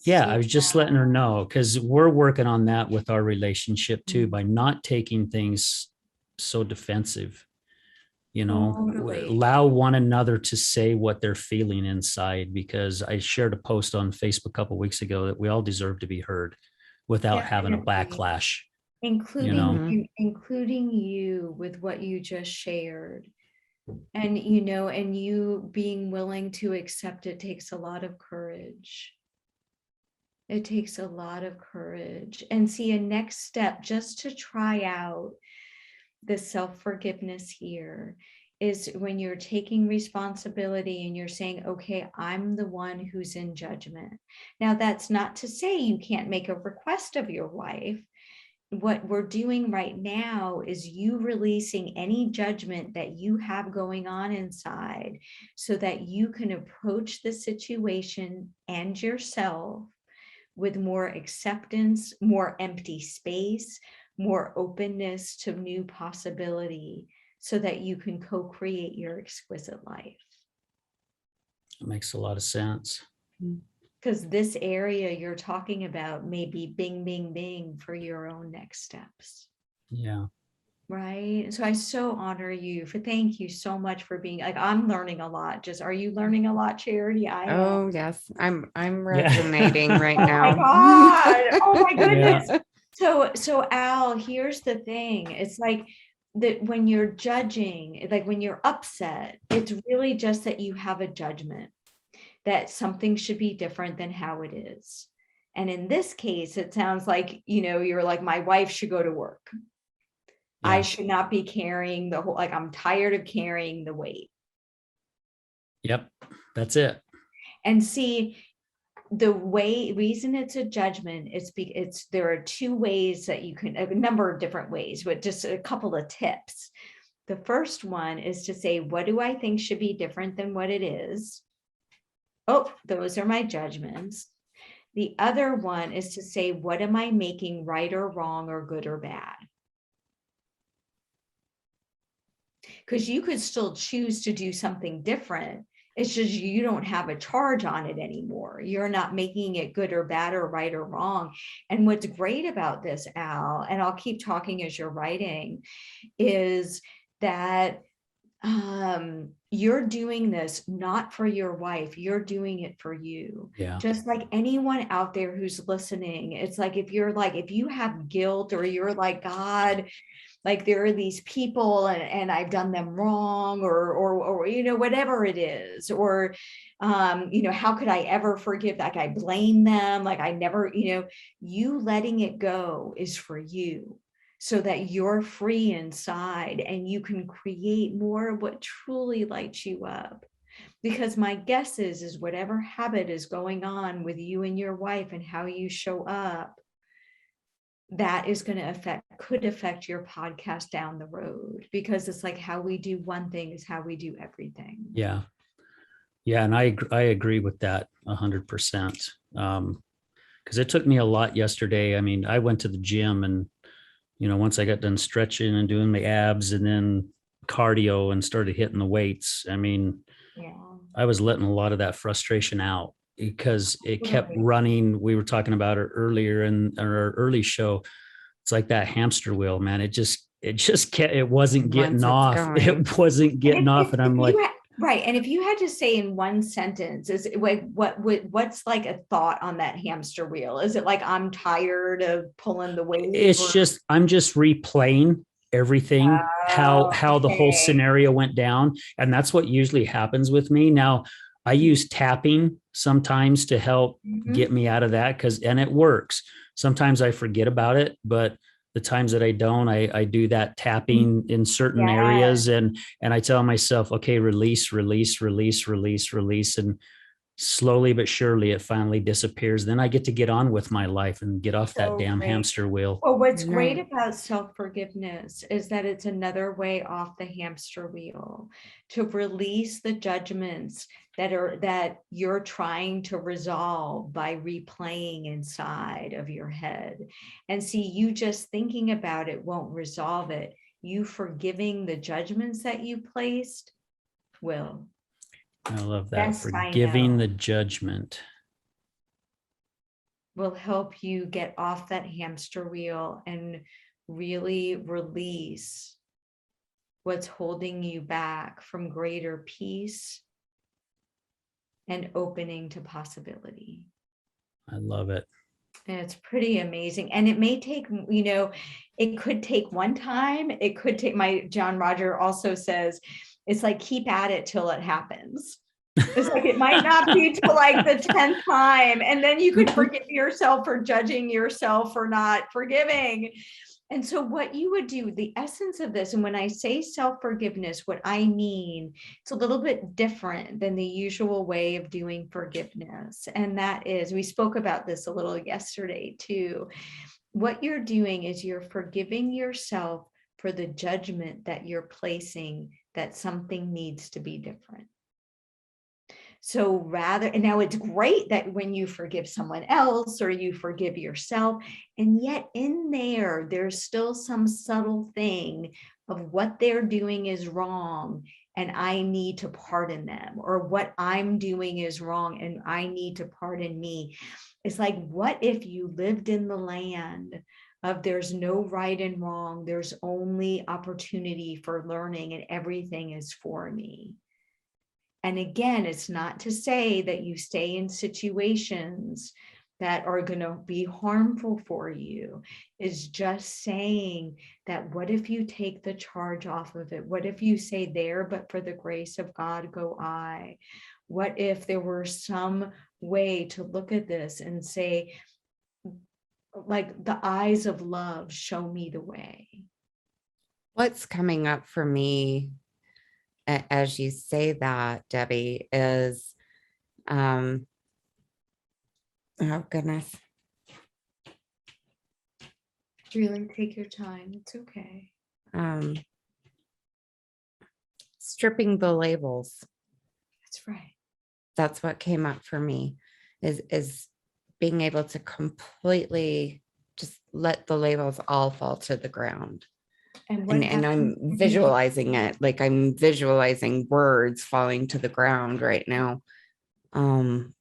Yeah, I was just letting her know, because we're working on that with our relationship too, by not taking things so defensive. Totally. Allow one another to say what they're feeling inside, because I shared a post on Facebook a couple of weeks ago that we all deserve to be heard. without having a Definitely. backlash. Including Mhm. including you with what you just shared. And and you being willing to accept it takes a lot of courage. It takes a lot of courage. And see, a next step just to try out the self-forgiveness here is when you're taking responsibility and you're saying, okay, I'm the one who's in judgment. Now, that's not to say you can't make a request of your wife. What we're doing right now is you releasing any judgment that you have going on inside so that you can approach the situation and yourself with more acceptance, more empty space, more openness to new possibility so that you can co-create your exquisite life. It makes a lot of sense. Because this area you're talking about may be bing, bing, bing for your own next steps. Yeah. Right. So I so honor you thank you so much for being like, I'm learning a lot. Just, are you learning a lot, Charity? I am. Oh yes, I'm Yeah. resonating right Oh my now. God. Oh my goodness. Yeah. So Al, here's the thing. It's like that when you're judging, like when you're upset, it's really just that you have a judgment that something should be different than how it is. And in this case, it sounds like, you're like, my wife should go to work. I Yeah. should not be carrying the whole, like, I'm tired of carrying the weight. Yep. That's it. And see, the reason it's a judgment is there are two ways that you can, a number of different ways, but just a couple of tips. The first one is to say, what do I think should be different than what it is? Oh, those are my judgments. The other one is to say, what am I making right or wrong or good or bad? Because you could still choose to do something different. It's just you don't have a charge on it anymore. You're not making it good or bad or right or wrong. And what's great about this, Al, and I'll keep talking as you're writing, is that you're doing this not for your wife, you're doing it for you. Yeah. Just like anyone out there who's listening, it's like, if you have guilt or you're like, God, like there are these people and I've done them wrong or whatever it is, or how could I ever forgive, like I blame them, like I never, you letting it go is for you, so that you're free inside and you can create more of what truly lights you up. Because my guess is whatever habit is going on with you and your wife and how you show up, that is going to could affect your podcast down the road, because it's like how we do one thing is how we do everything. Yeah. Yeah. And I agree with that 100%. Because it took me a lot yesterday. I mean, I went to the gym and, once I got done stretching and doing my abs and then cardio and started hitting the weights, I mean, Yeah. I was letting a lot of that frustration out because it kept Totally. running. We were talking about it earlier in our early show. It's like that hamster wheel, man. It just kept, it wasn't getting Once it's off. going. It wasn't getting off. And I'm like, right. And if you had to say in one sentence, is like, what's like a thought on that hamster wheel? Is it like, I'm tired of pulling the weight? it's just, I'm just replaying everything, how the whole okay. scenario went down. And that's what usually happens with me. Now, I use tapping sometimes to help get me out of that, and it works. Sometimes I forget about it, but the times that I don't, I do that tapping in certain areas, and I tell myself, okay, release, release, release, release, release. And slowly but surely it finally disappears. Then I get to get on with my life and get off that damn hamster wheel. Well, what's great Right. about self-forgiveness is that it's another way off the hamster wheel, to release the judgments that you're trying to resolve by replaying inside of your head. And see, you just thinking about it won't resolve it. You forgiving the judgments that you placed will. I love that. Best I Forgiving know. the judgment Will help you get off that hamster wheel and really release what's holding you back from greater peace and opening to possibility. I love it. And it's pretty amazing. And it may take, it could take one time. It could take, my John Roger also says, it's like, keep at it till it happens. It's like, it might not be till like the 10th time. And then you could forgive yourself for judging yourself for not forgiving. And so what you would do, the essence of this, and when I say self-forgiveness, what I mean, it's a little bit different than the usual way of doing forgiveness. And that is, we spoke about this a little yesterday too. What you're doing is you're forgiving yourself for the judgment that you're placing that something needs to be different. So rather, and now it's great that when you forgive someone else or you forgive yourself, and yet in there, there's still some subtle thing of what they're doing is wrong and I need to pardon them, or what I'm doing is wrong and I need to pardon me. It's like, what if you lived in the land of there's no right and wrong, there's only opportunity for learning and everything is for me. And again, it's not to say that you stay in situations that are going to be harmful for you. It's just saying that what if you take the charge off of it? What if you say, there, but for the grace of God go I? What if there were some way to look at this and say, like, the eyes of love show me the way? What's coming up for me as you say that, Debbie, is, oh goodness. Really take your time. It's okay. Stripping the labels. That's right. That's what came up for me, is being able to completely just let the labels all fall to the ground. And I'm visualizing it, like I'm visualizing words falling to the ground right now. And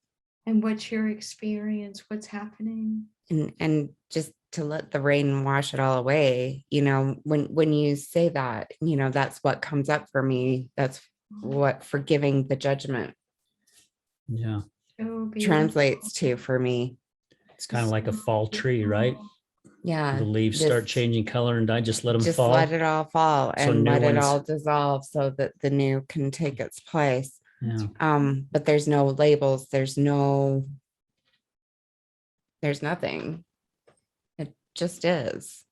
what's your experience? What's happening? And just to let the rain wash it all away. When you say that, that's what comes up for me. That's what forgiving the judgment translates to for me. It's kind of like a fall tree, right? Yeah. The leaves start changing color and I just let them fall. Let it all fall and let it all dissolve so that the new can take its place. Yeah. But there's no labels. There's nothing. It just is.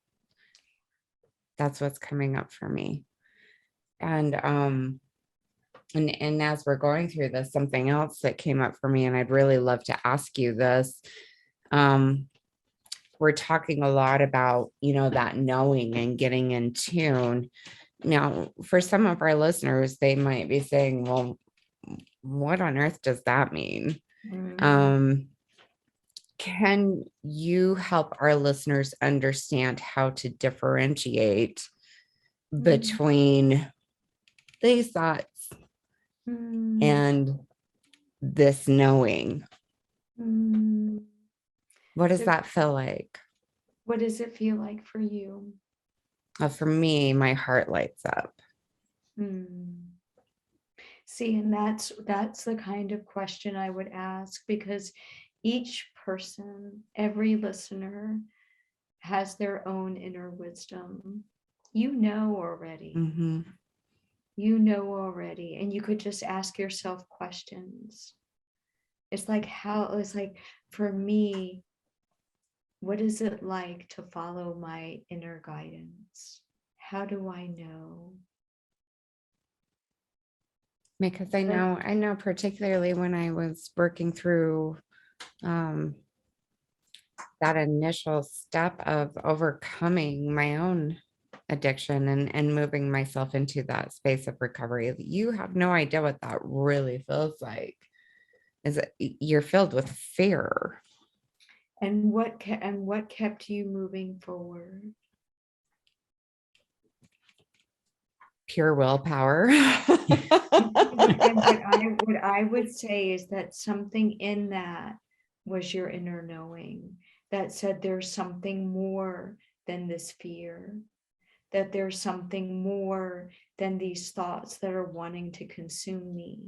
That's what's coming up for me. And as we're going through this, something else that came up for me, and I'd really love to ask you this. We're talking a lot about, that knowing and getting in tune. Now, for some of our listeners, they might be saying, well, what on earth does that mean? Mm-hmm. Can you help our listeners understand how to differentiate between these thoughts and this knowing? What does that feel like? What does it feel like for you? For me, my heart lights up. See, and that's the kind of question I would ask, because each person, every listener has their own inner wisdom. Already. Mm-hmm. Already. And you could just ask yourself questions. It's like, for me, what is it like to follow my inner guidance? How do I know? Because I know particularly when I was working through that initial step of overcoming my own addiction and moving myself into that space of recovery, you have no idea what that really feels like. Is that you're filled with fear. And what kept you moving forward? Pure willpower. And what I would say is that something in that was your inner knowing that said there's something more than this fear, that there's something more than these thoughts that are wanting to consume me.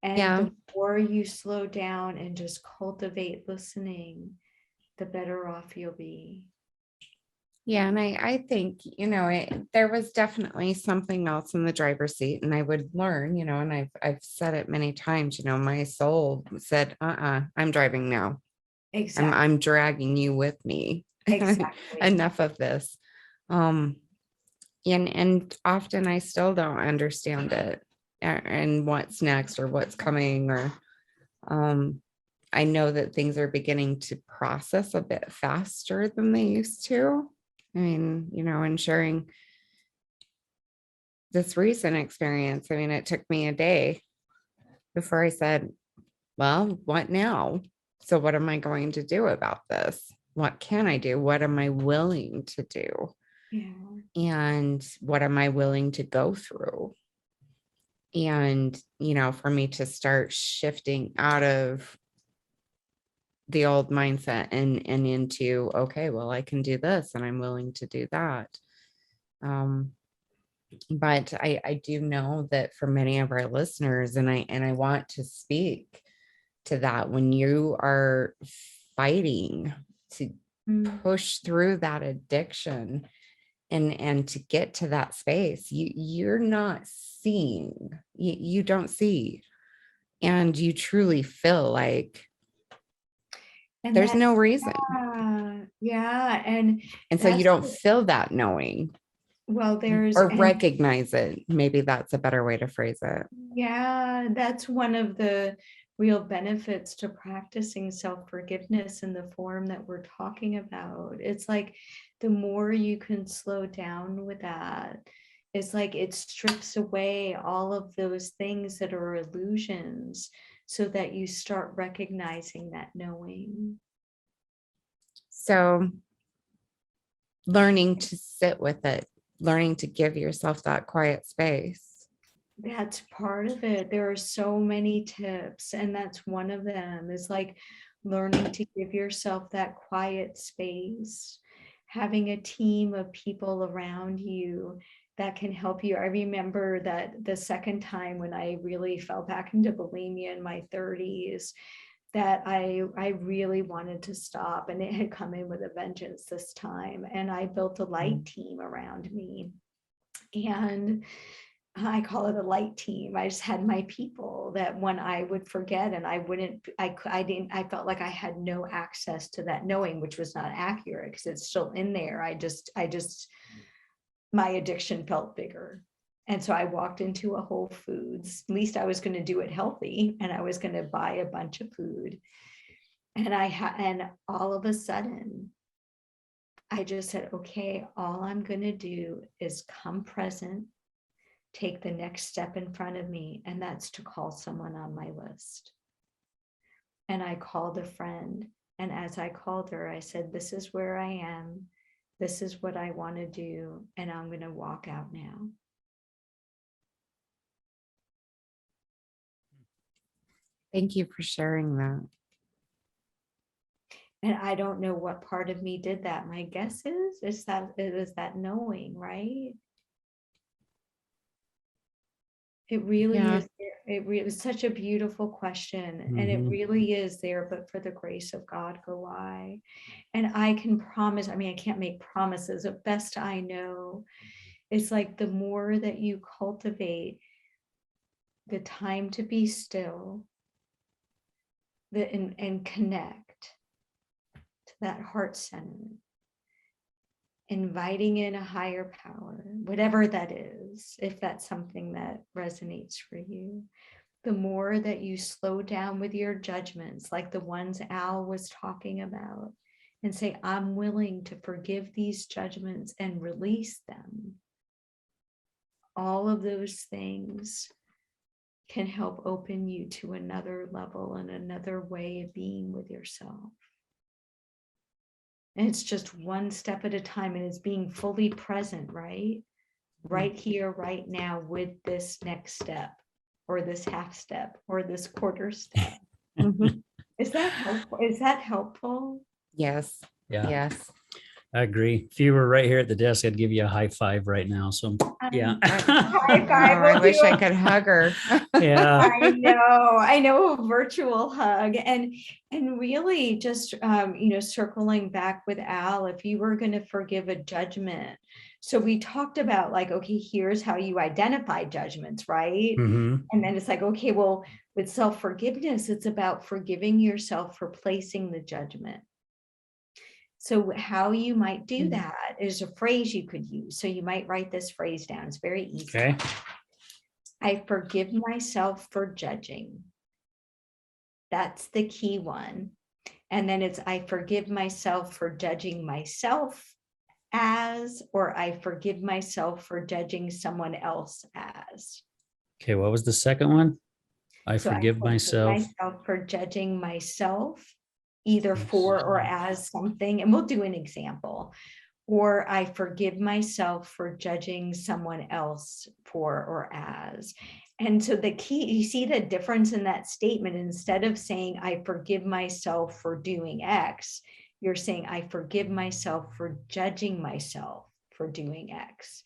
And Yeah. the more you slow down and just cultivate listening, the better off you'll be. Yeah, and I think, there was definitely something else in the driver's seat, and I would learn, and I've said it many times, my soul said, I'm driving now. Exactly. I'm dragging you with me. Exactly. Enough of this. And often I still don't understand it and what's next or what's coming, or I know that things are beginning to process a bit faster than they used to. I mean, and sharing this recent experience, I mean, it took me a day before I said, well, what now? So what am I going to do about this? What can I do? What am I willing to do? Yeah. And what am I willing to go through? And, for me to start shifting out of the old mindset and into, okay, well, I can do this and I'm willing to do that. But I do know that for many of our listeners, and I want to speak to that, when you are fighting to push through that addiction and to get to that space, you're not seeing, you don't see, and you truly feel like And there's no reason. Yeah. And so you that's don't feel that knowing, well, or recognize it. Maybe that's a better way to phrase it. Yeah, that's one of the real benefits to practicing self-forgiveness in the form that we're talking about. It's like the more you can slow down with that, it's like it strips away all of those things that are illusions so that you start recognizing that knowing. So learning to sit with it, learning to give yourself that quiet space. That's part of it. There are so many tips, and that's one of them, is like learning to give yourself that quiet space, having a team of people around you that can help you. I remember that the second time when I really fell back into bulimia in my 30s, that I really wanted to stop, and it had come in with a vengeance this time. And I built a light team around me, and I call it a light team. I just had my people that when I would forget and I felt like I had no access to that knowing, which was not accurate because it's still in there. My addiction felt bigger. And so I walked into a Whole Foods. At least I was going to do it healthy, and I was going to buy a bunch of food. And all of a sudden, I just said, okay, all I'm going to do is come present, take the next step in front of me, and that's to call someone on my list. And I called a friend, and as I called her, I said, this is where I am, this is what I want to do, and I'm going to walk out now. Thank you for sharing that. And I don't know what part of me did that. My guess is that it was that knowing, right? It really is there. It was such a beautiful question, and it really is there, but for the grace of God go I. And I can promise, I mean, I can't make promises, at best I know, it's like the more that you cultivate the time to be still, and connect to that heart center, inviting in a higher power, whatever that is, if that's something that resonates for you, the more that you slow down with your judgments, like the ones Al was talking about, and say, I'm willing to forgive these judgments and release them. All of those things can help open you to another level and another way of being with yourself. And it's just one step at a time, and it's being fully present, right? Right here, right now, with this next step, or this half step, or this quarter step. Is that helpful? Is that helpful? Yes. Yeah. Yes. I agree. If you were right here at the desk, I'd give you a high five right now. So yeah. High Oh, five I will wish do I it. could hug her. Yeah. I know a virtual hug. And really just circling back with Al, if you were going to forgive a judgment. So we talked about like, okay, here's how you identify judgments, right? Hmm. And then it's like, okay, well, with self-forgiveness, it's about forgiving yourself for placing the judgment. So how you might do that is a phrase you could use. So you might write this phrase down. It's very easy. Okay. I forgive myself for judging. That's the key one. And then it's I forgive myself for judging myself as, or I forgive myself for judging someone else as. Okay. What was the second one? I So forgive myself. for judging myself, either for or as something. And we'll do an example. Or I forgive myself for judging someone else for or as. And so the key, you see the difference in that statement. Instead of saying, I forgive myself for doing X, you're saying, I forgive myself for judging myself for doing X.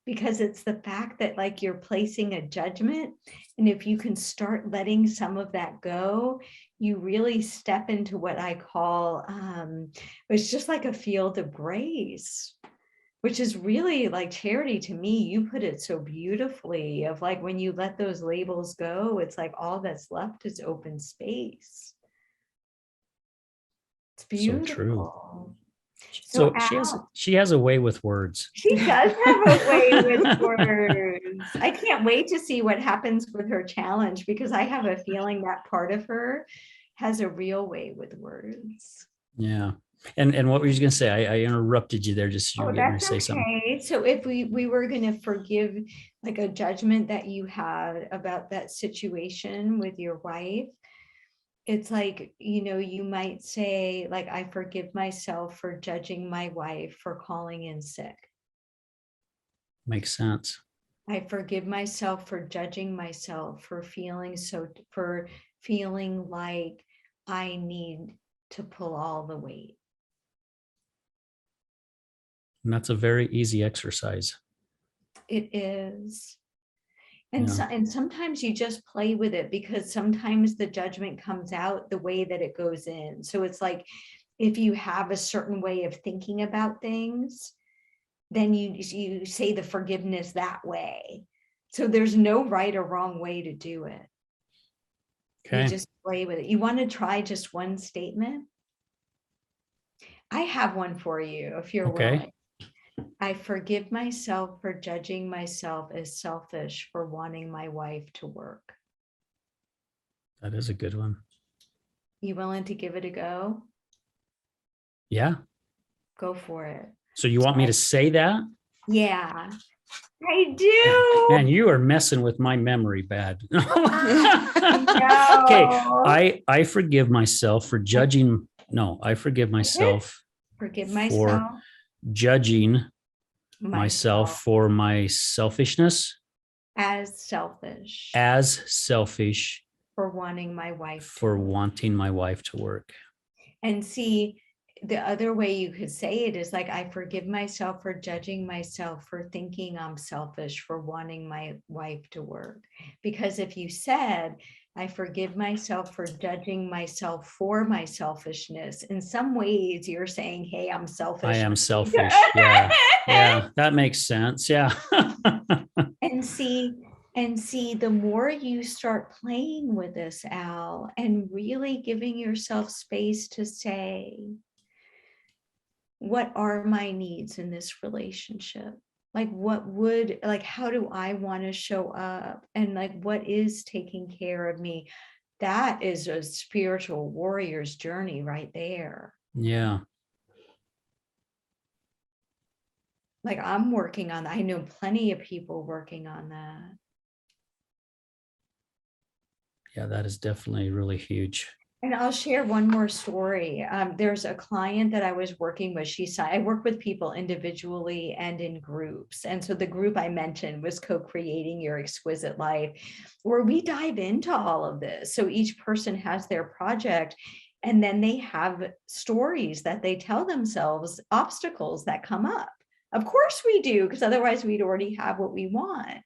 Because it's the fact that like you're placing a judgment. And if you can start letting some of that go, you really step into what I call, it's just like a field of grace, which is really like Charity to me. You put it so beautifully of like, when you let those labels go, it's like all that's left is open space. It's beautiful. So true. So she has a way with words. She does have a way with words. I can't wait to see what happens with her challenge, because I have a feeling that part of her has a real way with words. Yeah. And what were you going to say? I interrupted you there just as you were getting ready to say That's something. okay. So if we were going to forgive like a judgment that you had about that situation with your wife, it's like, you might say like, I forgive myself for judging my wife for calling in sick. Makes sense. I forgive myself for judging myself for feeling like I need to pull all the weight. And that's a very easy exercise. It is. And sometimes you just play with it, because sometimes the judgment comes out the way that it goes in. So it's like, if you have a certain way of thinking about things, then you say the forgiveness that way. So there's no right or wrong way to do it. Okay. You just play with it. You want to try just one statement? I have one for you if you're willing. I forgive myself for judging myself as selfish for wanting my wife to work. That is a good one. You willing to give it a go? Yeah. Go for it. So you want me to say that? Yeah, I do. Man, you are messing with my memory bad. No. Okay. I forgive myself for judging. No, I forgive myself. For judging myself for my selfishness. As selfish. For wanting my wife to work. And see, the other way you could say it is like, I forgive myself for judging myself for thinking I'm selfish for wanting my wife to work. Because if you said, I forgive myself for judging myself for my selfishness, in some ways you're saying, hey, I'm selfish. I am selfish. Yeah. Yeah, that makes sense. Yeah. And see, the more you start playing with this, Al, and really giving yourself space to say, what are my needs in this relationship? Like, how do I want to show up? And like, what is taking care of me? That is a spiritual warrior's journey right there. Yeah. Like, I'm working on that. I know plenty of people working on that. Yeah, that is definitely really huge. And I'll share one more story. There's a client that I was working with. I work with people individually and in groups. And so the group I mentioned was Co-Creating Your Exquisite Life, where we dive into all of this. So each person has their project. And then they have stories that they tell themselves, obstacles that come up. Of course we do, because otherwise we'd already have what we want.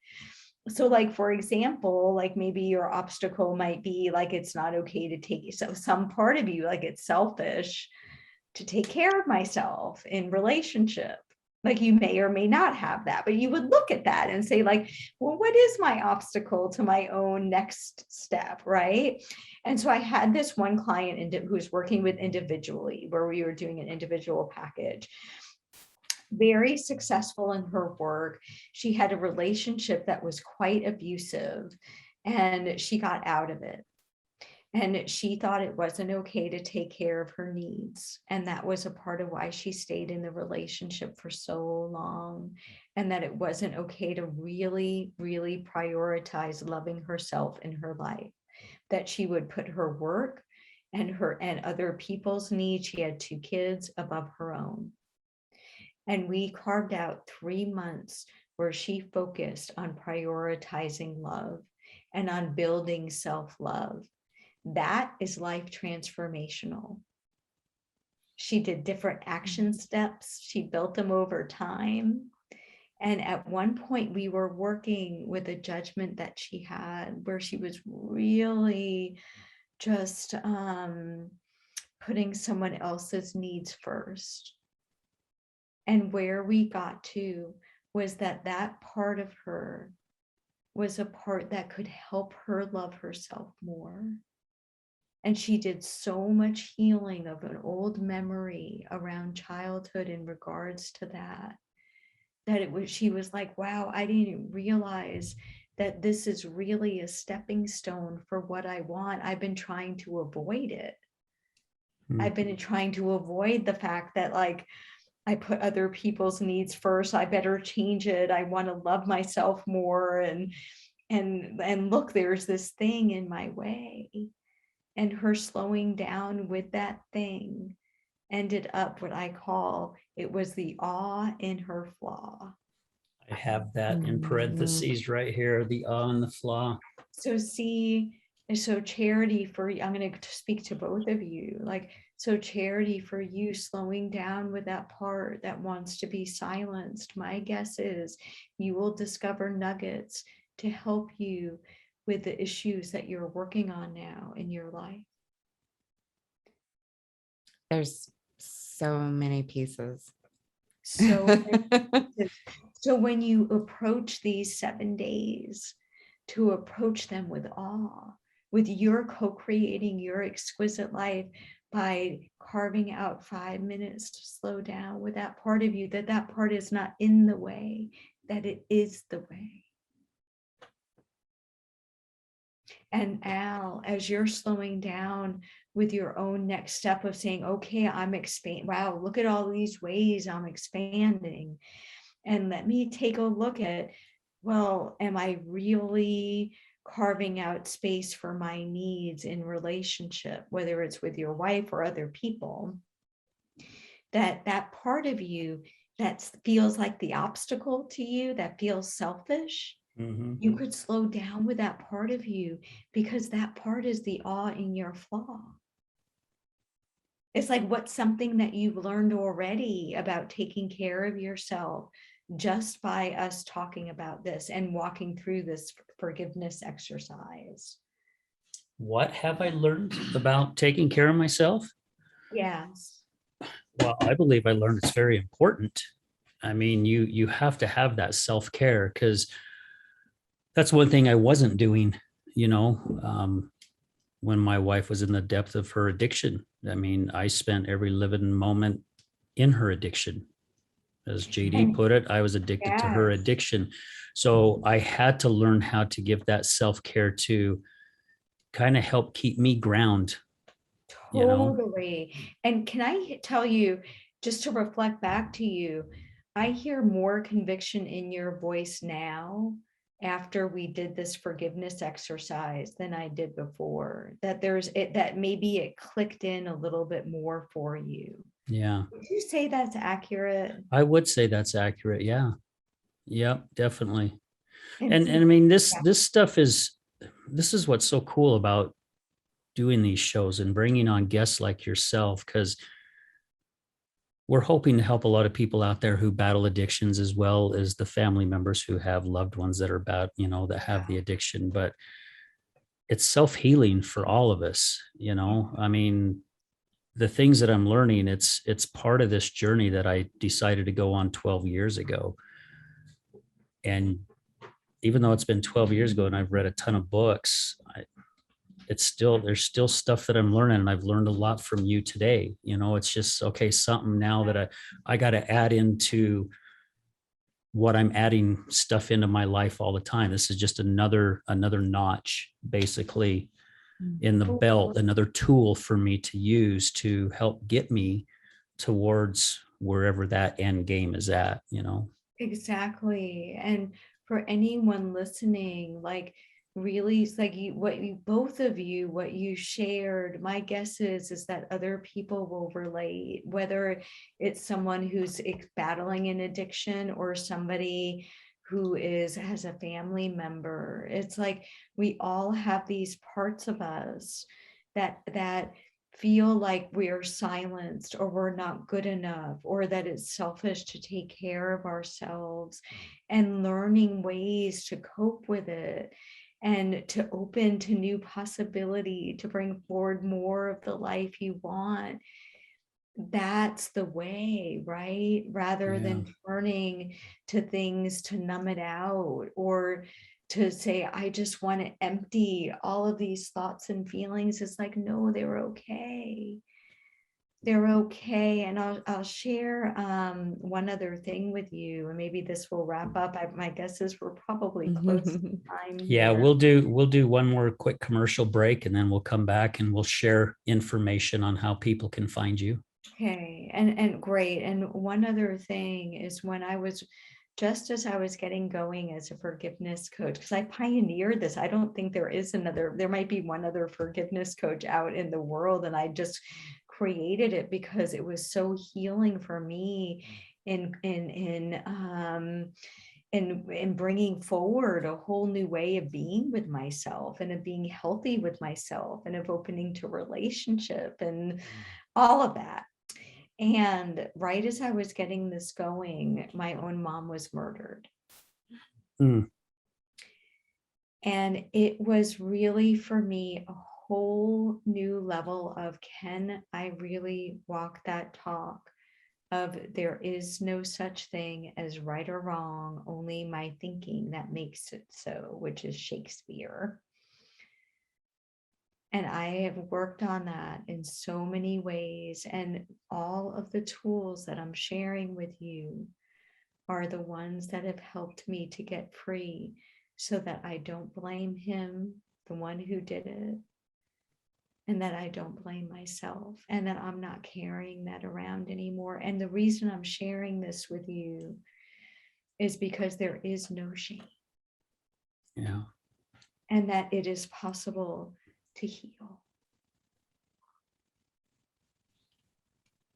So like, for example, like maybe your obstacle might be like, it's not okay to take, so some part of you, like it's selfish to take care of myself in relationship. Like you may or may not have that, but you would look at that and say like, well, what is my obstacle to my own next step, right? And so I had this one client who was working with individually, where we were doing an individual package. Very successful in her work. She had a relationship that was quite abusive, and she got out of it. And she thought it wasn't okay to take care of her needs. And that was a part of why she stayed in the relationship for so long. And that it wasn't okay to really, really prioritize loving herself in her life. That she would put her work and other people's needs, she had 2 kids, above her own. And we carved out 3 months where she focused on prioritizing love and on building self-love. That is life transformational. She did different action steps. She built them over time. And at one point we were working with a judgment that she had where she was really just putting someone else's needs first. And where we got to was that part of her was a part that could help her love herself more. And she did so much healing of an old memory around childhood in regards to that she was like, wow, I didn't realize that this is really a stepping stone for what I want. I've been trying to avoid it. I've been trying to avoid the fact that like, I put other people's needs first. I better change it. I want to love myself more. And look, there's this thing in my way. And her slowing down with that thing ended up what I call, it was the awe in her flaw. I have that in parentheses right here, the awe and the flaw. So see, so charity for, I'm going to speak to both of you, like, so charity for you slowing down with that part that wants to be silenced. My guess is you will discover nuggets to help you with the issues that you're working on now in your life. There's so many pieces. So when you approach these 7 days, to approach them with awe, with your co-creating your exquisite life by carving out 5 minutes to slow down with that part of you, that part is not in the way, that it is the way. And Al, as you're slowing down with your own next step of saying, okay, I'm expanding. Wow, look at all these ways I'm expanding. And let me take a look at, well, am I really carving out space for my needs in relationship, whether it's with your wife or other people? That part of you that feels like the obstacle to you, that feels selfish, you could slow down with that part of you, because that part is the awe in your flaw. It's like, what's something that you've learned already about taking care of yourself just by us talking about this and walking through this forgiveness exercise? What have I learned about taking care of myself? Yes. Well, I believe I learned it's very important. I mean, you have to have that self-care, because that's one thing I wasn't doing, when my wife was in the depth of her addiction. I mean, I spent every living moment in her addiction. As JD put it, I was addicted to her addiction. So I had to learn how to give that self-care to kind of help keep me ground. Totally. And can I tell you, just to reflect back to you, I hear more conviction in your voice now after we did this forgiveness exercise than I did before. That that maybe it clicked in a little bit more for you. Yeah. Would you say that's accurate? I would say that's accurate. Yeah. Yep, definitely. And I mean, this stuff this is what's so cool about doing these shows and bringing on guests like yourself, because we're hoping to help a lot of people out there who battle addictions, as well as the family members who have loved ones that are that have the addiction. But it's self-healing for all of us. I mean, the things that I'm learning, it's part of this journey that I decided to go on 12 years ago. And even though it's been 12 years ago and I've read a ton of books, there's still stuff that I'm learning, and I've learned a lot from you today. It's just, okay, something now that I got to add into what I'm adding stuff into my life all the time. This is just another notch, basically, in the belt, another tool for me to use to help get me towards wherever that end game is at. Exactly. And for anyone listening, like, really, it's like both of you, what you shared, my guess is that other people will relate, whether it's someone who's battling an addiction or somebody who has a family member. It's like we all have these parts of us that feel like we're silenced, or we're not good enough, or that it's selfish to take care of ourselves, and learning ways to cope with it and to open to new possibility, to bring forward more of the life you want. That's the way, right? Rather than turning to things to numb it out, or to say, I just want to empty all of these thoughts and feelings. It's like, no, they're okay. They're okay. And I'll share one other thing with you, and maybe this will wrap up. My guess is we're probably close to time. Yeah, here. we'll do one more quick commercial break, and then we'll come back and we'll share information on how people can find you. Okay, and great. And one other thing is, as I was getting going as a forgiveness coach, because I pioneered this. I don't think there might be one other forgiveness coach out in the world, and I just created it because it was so healing for me in bringing forward a whole new way of being with myself, and of being healthy with myself, and of opening to relationship and all of that. And right as I was getting this going, my own mom was murdered. And it was really, for me, a whole new level of, can I really walk that talk of there is no such thing as right or wrong, only my thinking that makes it so, which is Shakespeare. And I have worked on that in so many ways. And all of the tools that I'm sharing with you are the ones that have helped me to get free, so that I don't blame him, the one who did it, and that I don't blame myself, and that I'm not carrying that around anymore. And the reason I'm sharing this with you is because there is no shame. Yeah. And that it is possible to heal.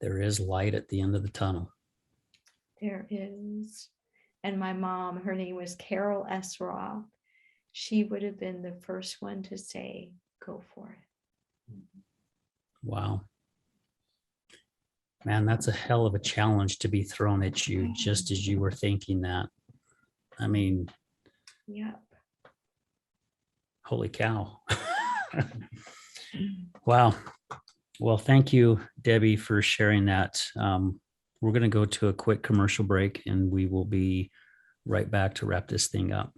There is light at the end of the tunnel. There is. And my mom, her name was Carol S. Roth. She would have been the first one to say, go for it. Wow. Man, that's a hell of a challenge to be thrown at you just as you were thinking that. I mean, Yep. Holy cow. Wow. Well, thank you, Debbie, for sharing that. We're going to go to a quick commercial break, and we will be right back to wrap this thing up.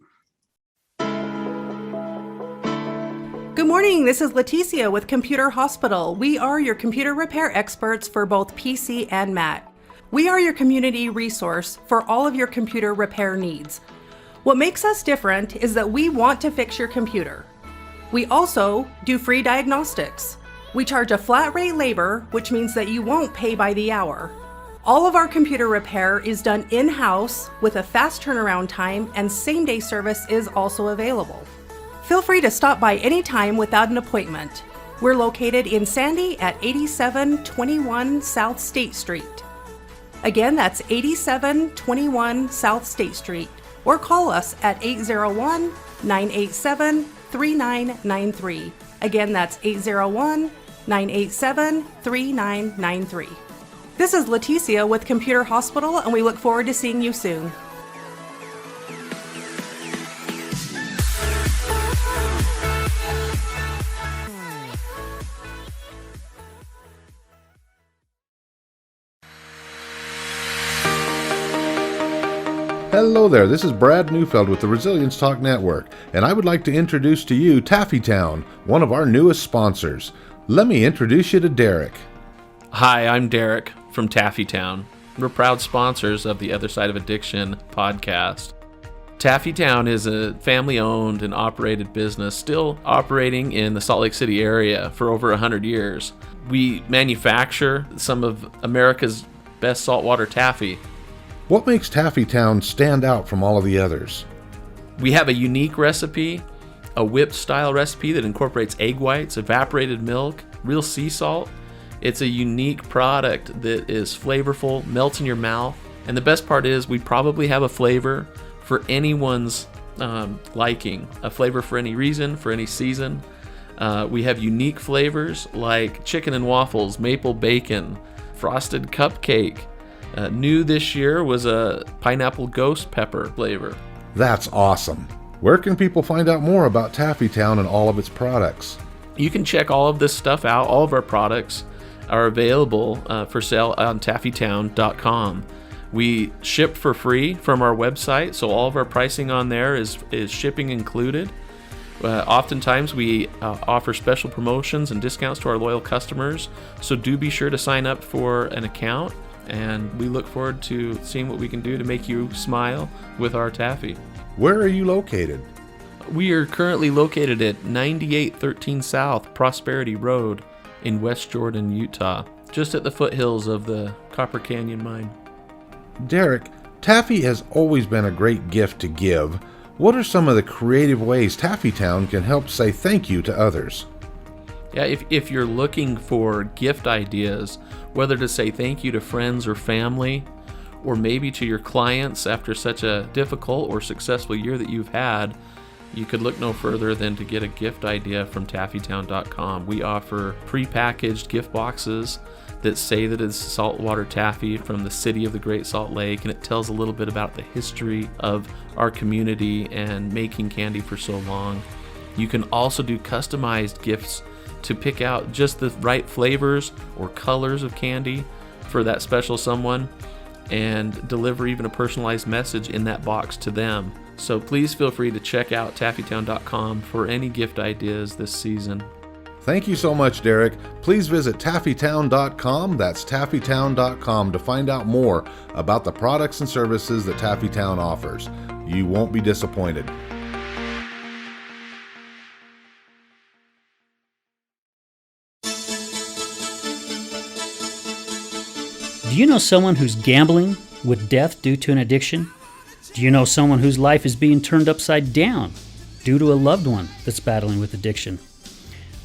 Good morning, this is Leticia with Computer Hospital. We are your computer repair experts for both PC and Mac. We are your community resource for all of your computer repair needs. What makes us different is that we want to fix your computer. We also do free diagnostics. We charge a flat rate labor, which means that you won't pay by the hour. All of our computer repair is done in-house with a fast turnaround time, and same-day service is also available. Feel free to stop by anytime without an appointment. We're located in Sandy at 8721 South State Street. Again, that's 8721 South State Street, or call us at 801-987-5600. 801-987-3993. Again, that's 801-987-3993. This is Leticia with Computer Hospital, and we look forward to seeing you soon. Hello there, this is Brad Neufeld with the Resilience Talk Network, and I would like to introduce to you Taffytown, one of our newest sponsors. Let me introduce you to Derek. Hi, I'm Derek from Taffytown. We're proud sponsors of the Other Side of Addiction podcast. Taffytown is a family-owned and operated business still operating in the Salt Lake City area for over 100 years. We manufacture some of America's best saltwater taffy. What makes Taffytown stand out from all of the others? We have a unique recipe, a whipped-style recipe that incorporates egg whites, evaporated milk, real sea salt. It's a unique product that is flavorful, melts in your mouth, and the best part is we probably have a flavor for anyone's liking, a flavor for any reason, for any season. We have unique flavors like chicken and waffles, maple bacon, frosted cupcake. New this year was a pineapple ghost pepper flavor. That's awesome. Where can people find out more about Taffytown and all of its products? You can check all of this stuff out. All of our products are available for sale on taffytown.com. We ship for free from our website, so all of our pricing on there is shipping included. Oftentimes we offer special promotions and discounts to our loyal customers, so do be sure to sign up for an account. And we look forward to seeing what we can do to make you smile with our taffy. Where are you located? We are currently located at 9813 South Prosperity Road in West Jordan, Utah, just at the foothills of the Copper Canyon mine. Derek, taffy has always been a great gift to give. What are some of the creative ways Taffytown can help say thank you to others? Yeah, if you're looking for gift ideas, whether to say thank you to friends or family, or maybe to your clients after such a difficult or successful year that you've had, you could look no further than to get a gift idea from taffytown.com. We offer pre-packaged gift boxes that say that it's saltwater taffy from the city of the Great Salt Lake, and it tells a little bit about the history of our community and making candy for so long. You can also do customized gifts to pick out just the right flavors or colors of candy for that special someone and deliver even a personalized message in that box to them. So please feel free to check out taffytown.com for any gift ideas this season. Thank you so much, Derek. Please visit taffytown.com, that's taffytown.com, to find out more about the products and services that Taffytown offers. You won't be disappointed. Do you know someone who's gambling with death due to an addiction? Do you know someone whose life is being turned upside down due to a loved one that's battling with addiction?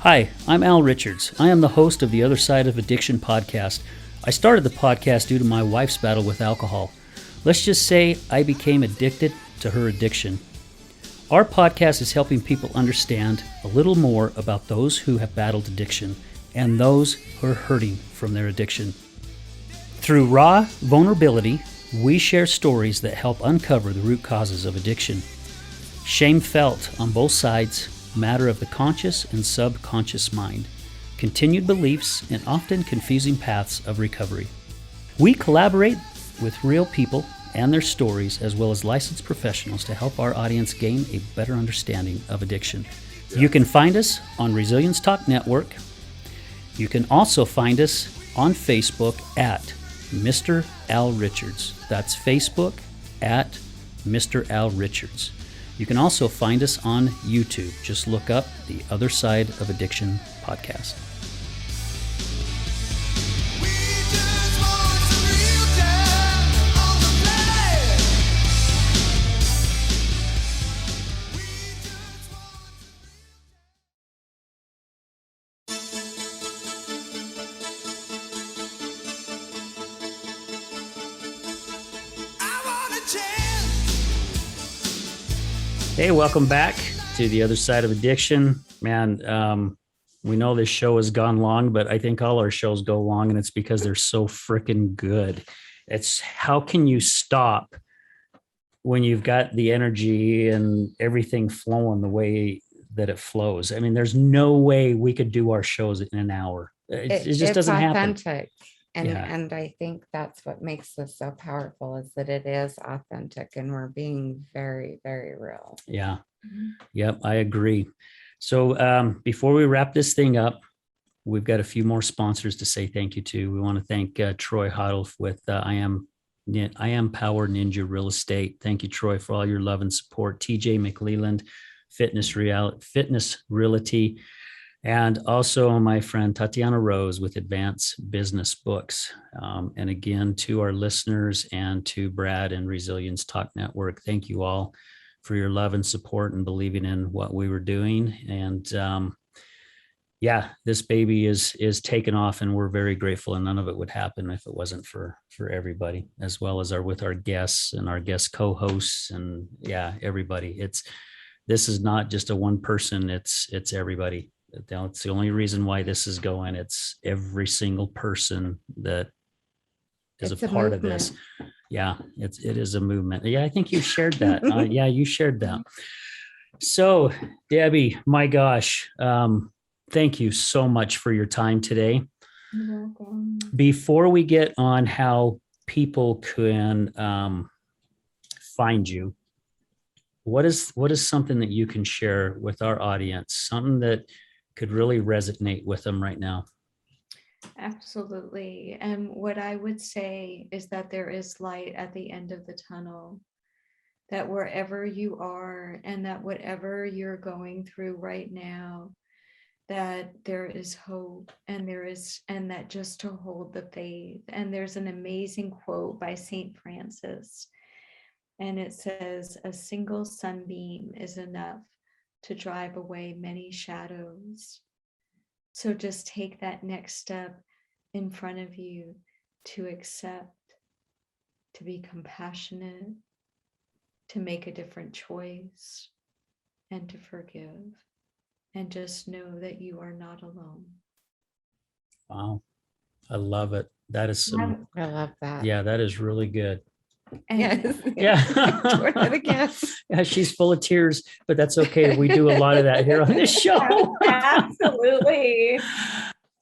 Hi, I'm Al Richards. I am the host of the Other Side of Addiction podcast. I started the podcast due to my wife's battle with alcohol. Let's just say I became addicted to her addiction. Our podcast is helping people understand a little more about those who have battled addiction and those who are hurting from their addiction. Through raw vulnerability, we share stories that help uncover the root causes of addiction. Shame felt on both sides, matter of the conscious and subconscious mind, continued beliefs, and often confusing paths of recovery. We collaborate with real people and their stories, as well as licensed professionals, to help our audience gain a better understanding of addiction. You can find us on Resilience Talk Network. You can also find us on Facebook at Mr. Al Richards. That's Facebook at Mr. Al Richards. You can also find us on YouTube. Just look up the Other Side of Addiction podcast. Hey, welcome back. to The Other Side of Addiction. Man, we know this show has gone long, but I think all our shows go long, and it's because they're so freaking good. It's how can you stop when you've got the energy and everything flowing the way that it flows? I mean, there's no way we could do our shows in an hour. It just it's doesn't happen. authentic. And Yeah. and I think that's what makes this so powerful, is that it is authentic and we're being very, very real. Yeah. Yep, I agree. So before we wrap this thing up, we've got a few more sponsors to say thank you to. We want to thank Troy Hodolf with I Am Power Ninja Real Estate. Thank you, Troy, for all your love and support. TJ McLeland, Fitness Realty. And also my friend Tatiana Rose with Advanced Business Books. And again, to our listeners and to Brad and Resilience Talk Network, thank you all for your love and support and believing in what we were doing. And yeah, this baby is taken off, and we're very grateful. And none of it would happen if it wasn't for everybody, as well as with our guests and our guest co-hosts, and yeah, everybody. This is not just a one person. It's everybody. It's the only reason why this is going. It's every single person that is It's a part of this. Yeah, it is a movement. Yeah, I think you shared that. Yeah, you shared that. So, Debbie, my gosh, thank you so much for your time today. You're welcome. Before we get on how people can find you, what is something that you can share with our audience, something that could really resonate with them right now? Absolutely. And what I would say is that there is light at the end of the tunnel, that wherever you are and that whatever you're going through right now, that there is hope, and that just to hold the faith. And there's an amazing quote by Saint Francis, and it says, "A single sunbeam is enough to drive away many shadows." So just take that next step in front of you to accept, to be compassionate, to make a different choice, and to forgive. And just know that you are not alone. Wow, I love it. That is some. I love that. Yeah, that is really good. And Yes. Yeah. Go ahead again. Yeah, she's full of tears, but that's okay. We do a lot of that here on this show. Absolutely.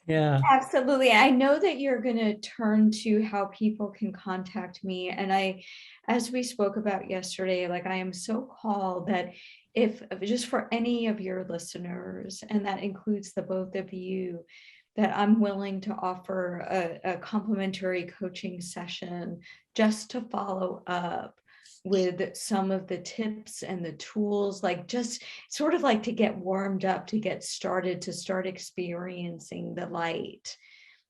Yeah. Absolutely. I know that you're going to turn to how people can contact me. And as we spoke about yesterday, like, I am so called that if just for any of your listeners, and that includes the both of you, that I'm willing to offer a complimentary coaching session just to follow up with some of the tips and the tools, like just sort of like to get warmed up, to get started, to start experiencing the light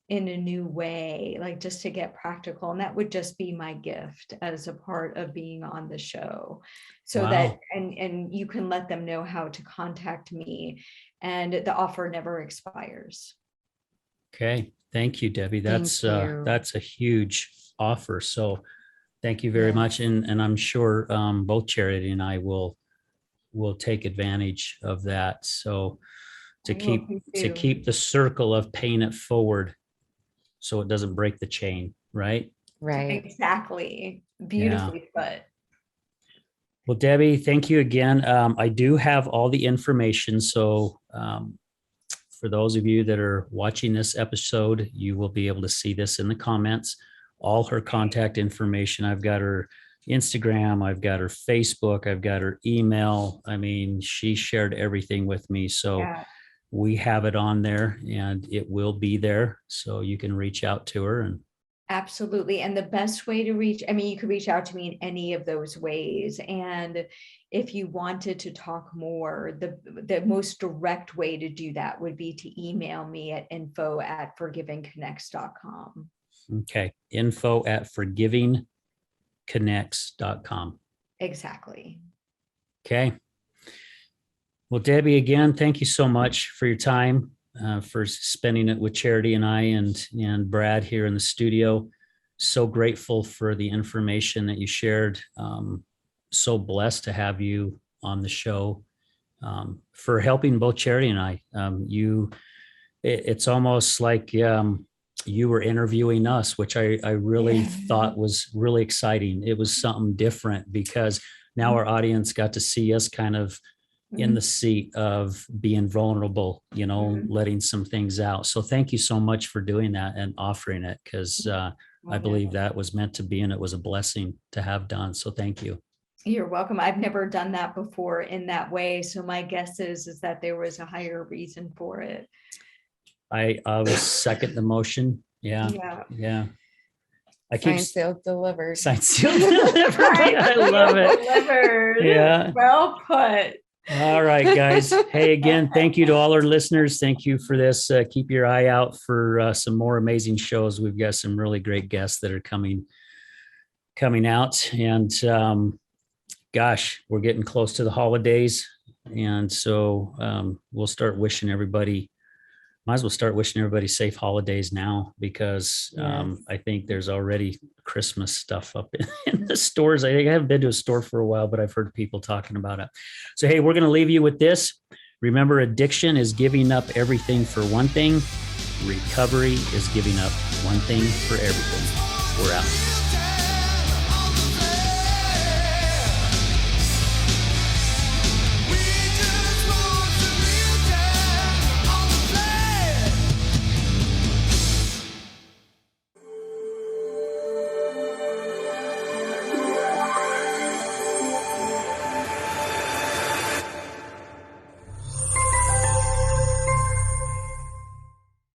in a new way, like just to get practical. And that would just be my gift as a part of being on the show. So Wow. that, and you can let them know how to contact me, and the offer never expires. Okay. Thank you, Debbie. Thank you. That's a huge offer. So thank you very Yes. much. And I'm sure both Charity and I will take advantage of that. So to I hope you do. keep the circle of paying it forward so it doesn't break the chain, right? Right. Exactly. Beautifully put. Well, Debbie, thank you again. I do have all the information. So for those of you that are watching this episode, you will be able to see this in the comments. All her contact information. I've got her Instagram, I've got her Facebook, I've got her email. I mean, she shared everything with me. So Yeah. we have it on there, and it will be there. So you can reach out to her. And Absolutely. And the best way to reach, I mean, you could reach out to me in any of those ways. And if you wanted to talk more, the most direct way to do that would be to email me at info@forgivingconnects.com. okay, info@forgivingconnects.com. Exactly. Okay. Well, Debbie, again, thank you so much for your time, for spending it with Charity and I and Brad here in the studio. So grateful for the information that you shared. So blessed to have you on the show. for helping both Charity and I. It's almost like you were interviewing us, which I really thought was really exciting. It was something different because now our audience got to see us kind of in the seat of being vulnerable, letting some things out. So thank you so much for doing that and offering it, because I believe that was meant to be, and it was a blessing to have done. So thank you. You're welcome. I've never done that before in that way. So my guess is that there was a higher reason for it. I will second the motion. Yeah. I keep Signed, sealed, delivered. signed, sealed, delivered. I love it. Delivered. Yeah. Well put. All right, guys. Hey, again, thank you to all our listeners. Thank you for this. Keep your eye out for some more amazing shows. We've got some really great guests that are coming out, and gosh, we're getting close to the holidays, and so we'll start wishing everybody. Might as well start wishing everybody safe holidays now, because I think there's already Christmas stuff up in the stores. I think I haven't been to a store for a while, but I've heard people talking about it. So, hey, we're going to leave you with this. Remember, addiction is giving up everything for one thing. Recovery is giving up one thing for everything. We're out.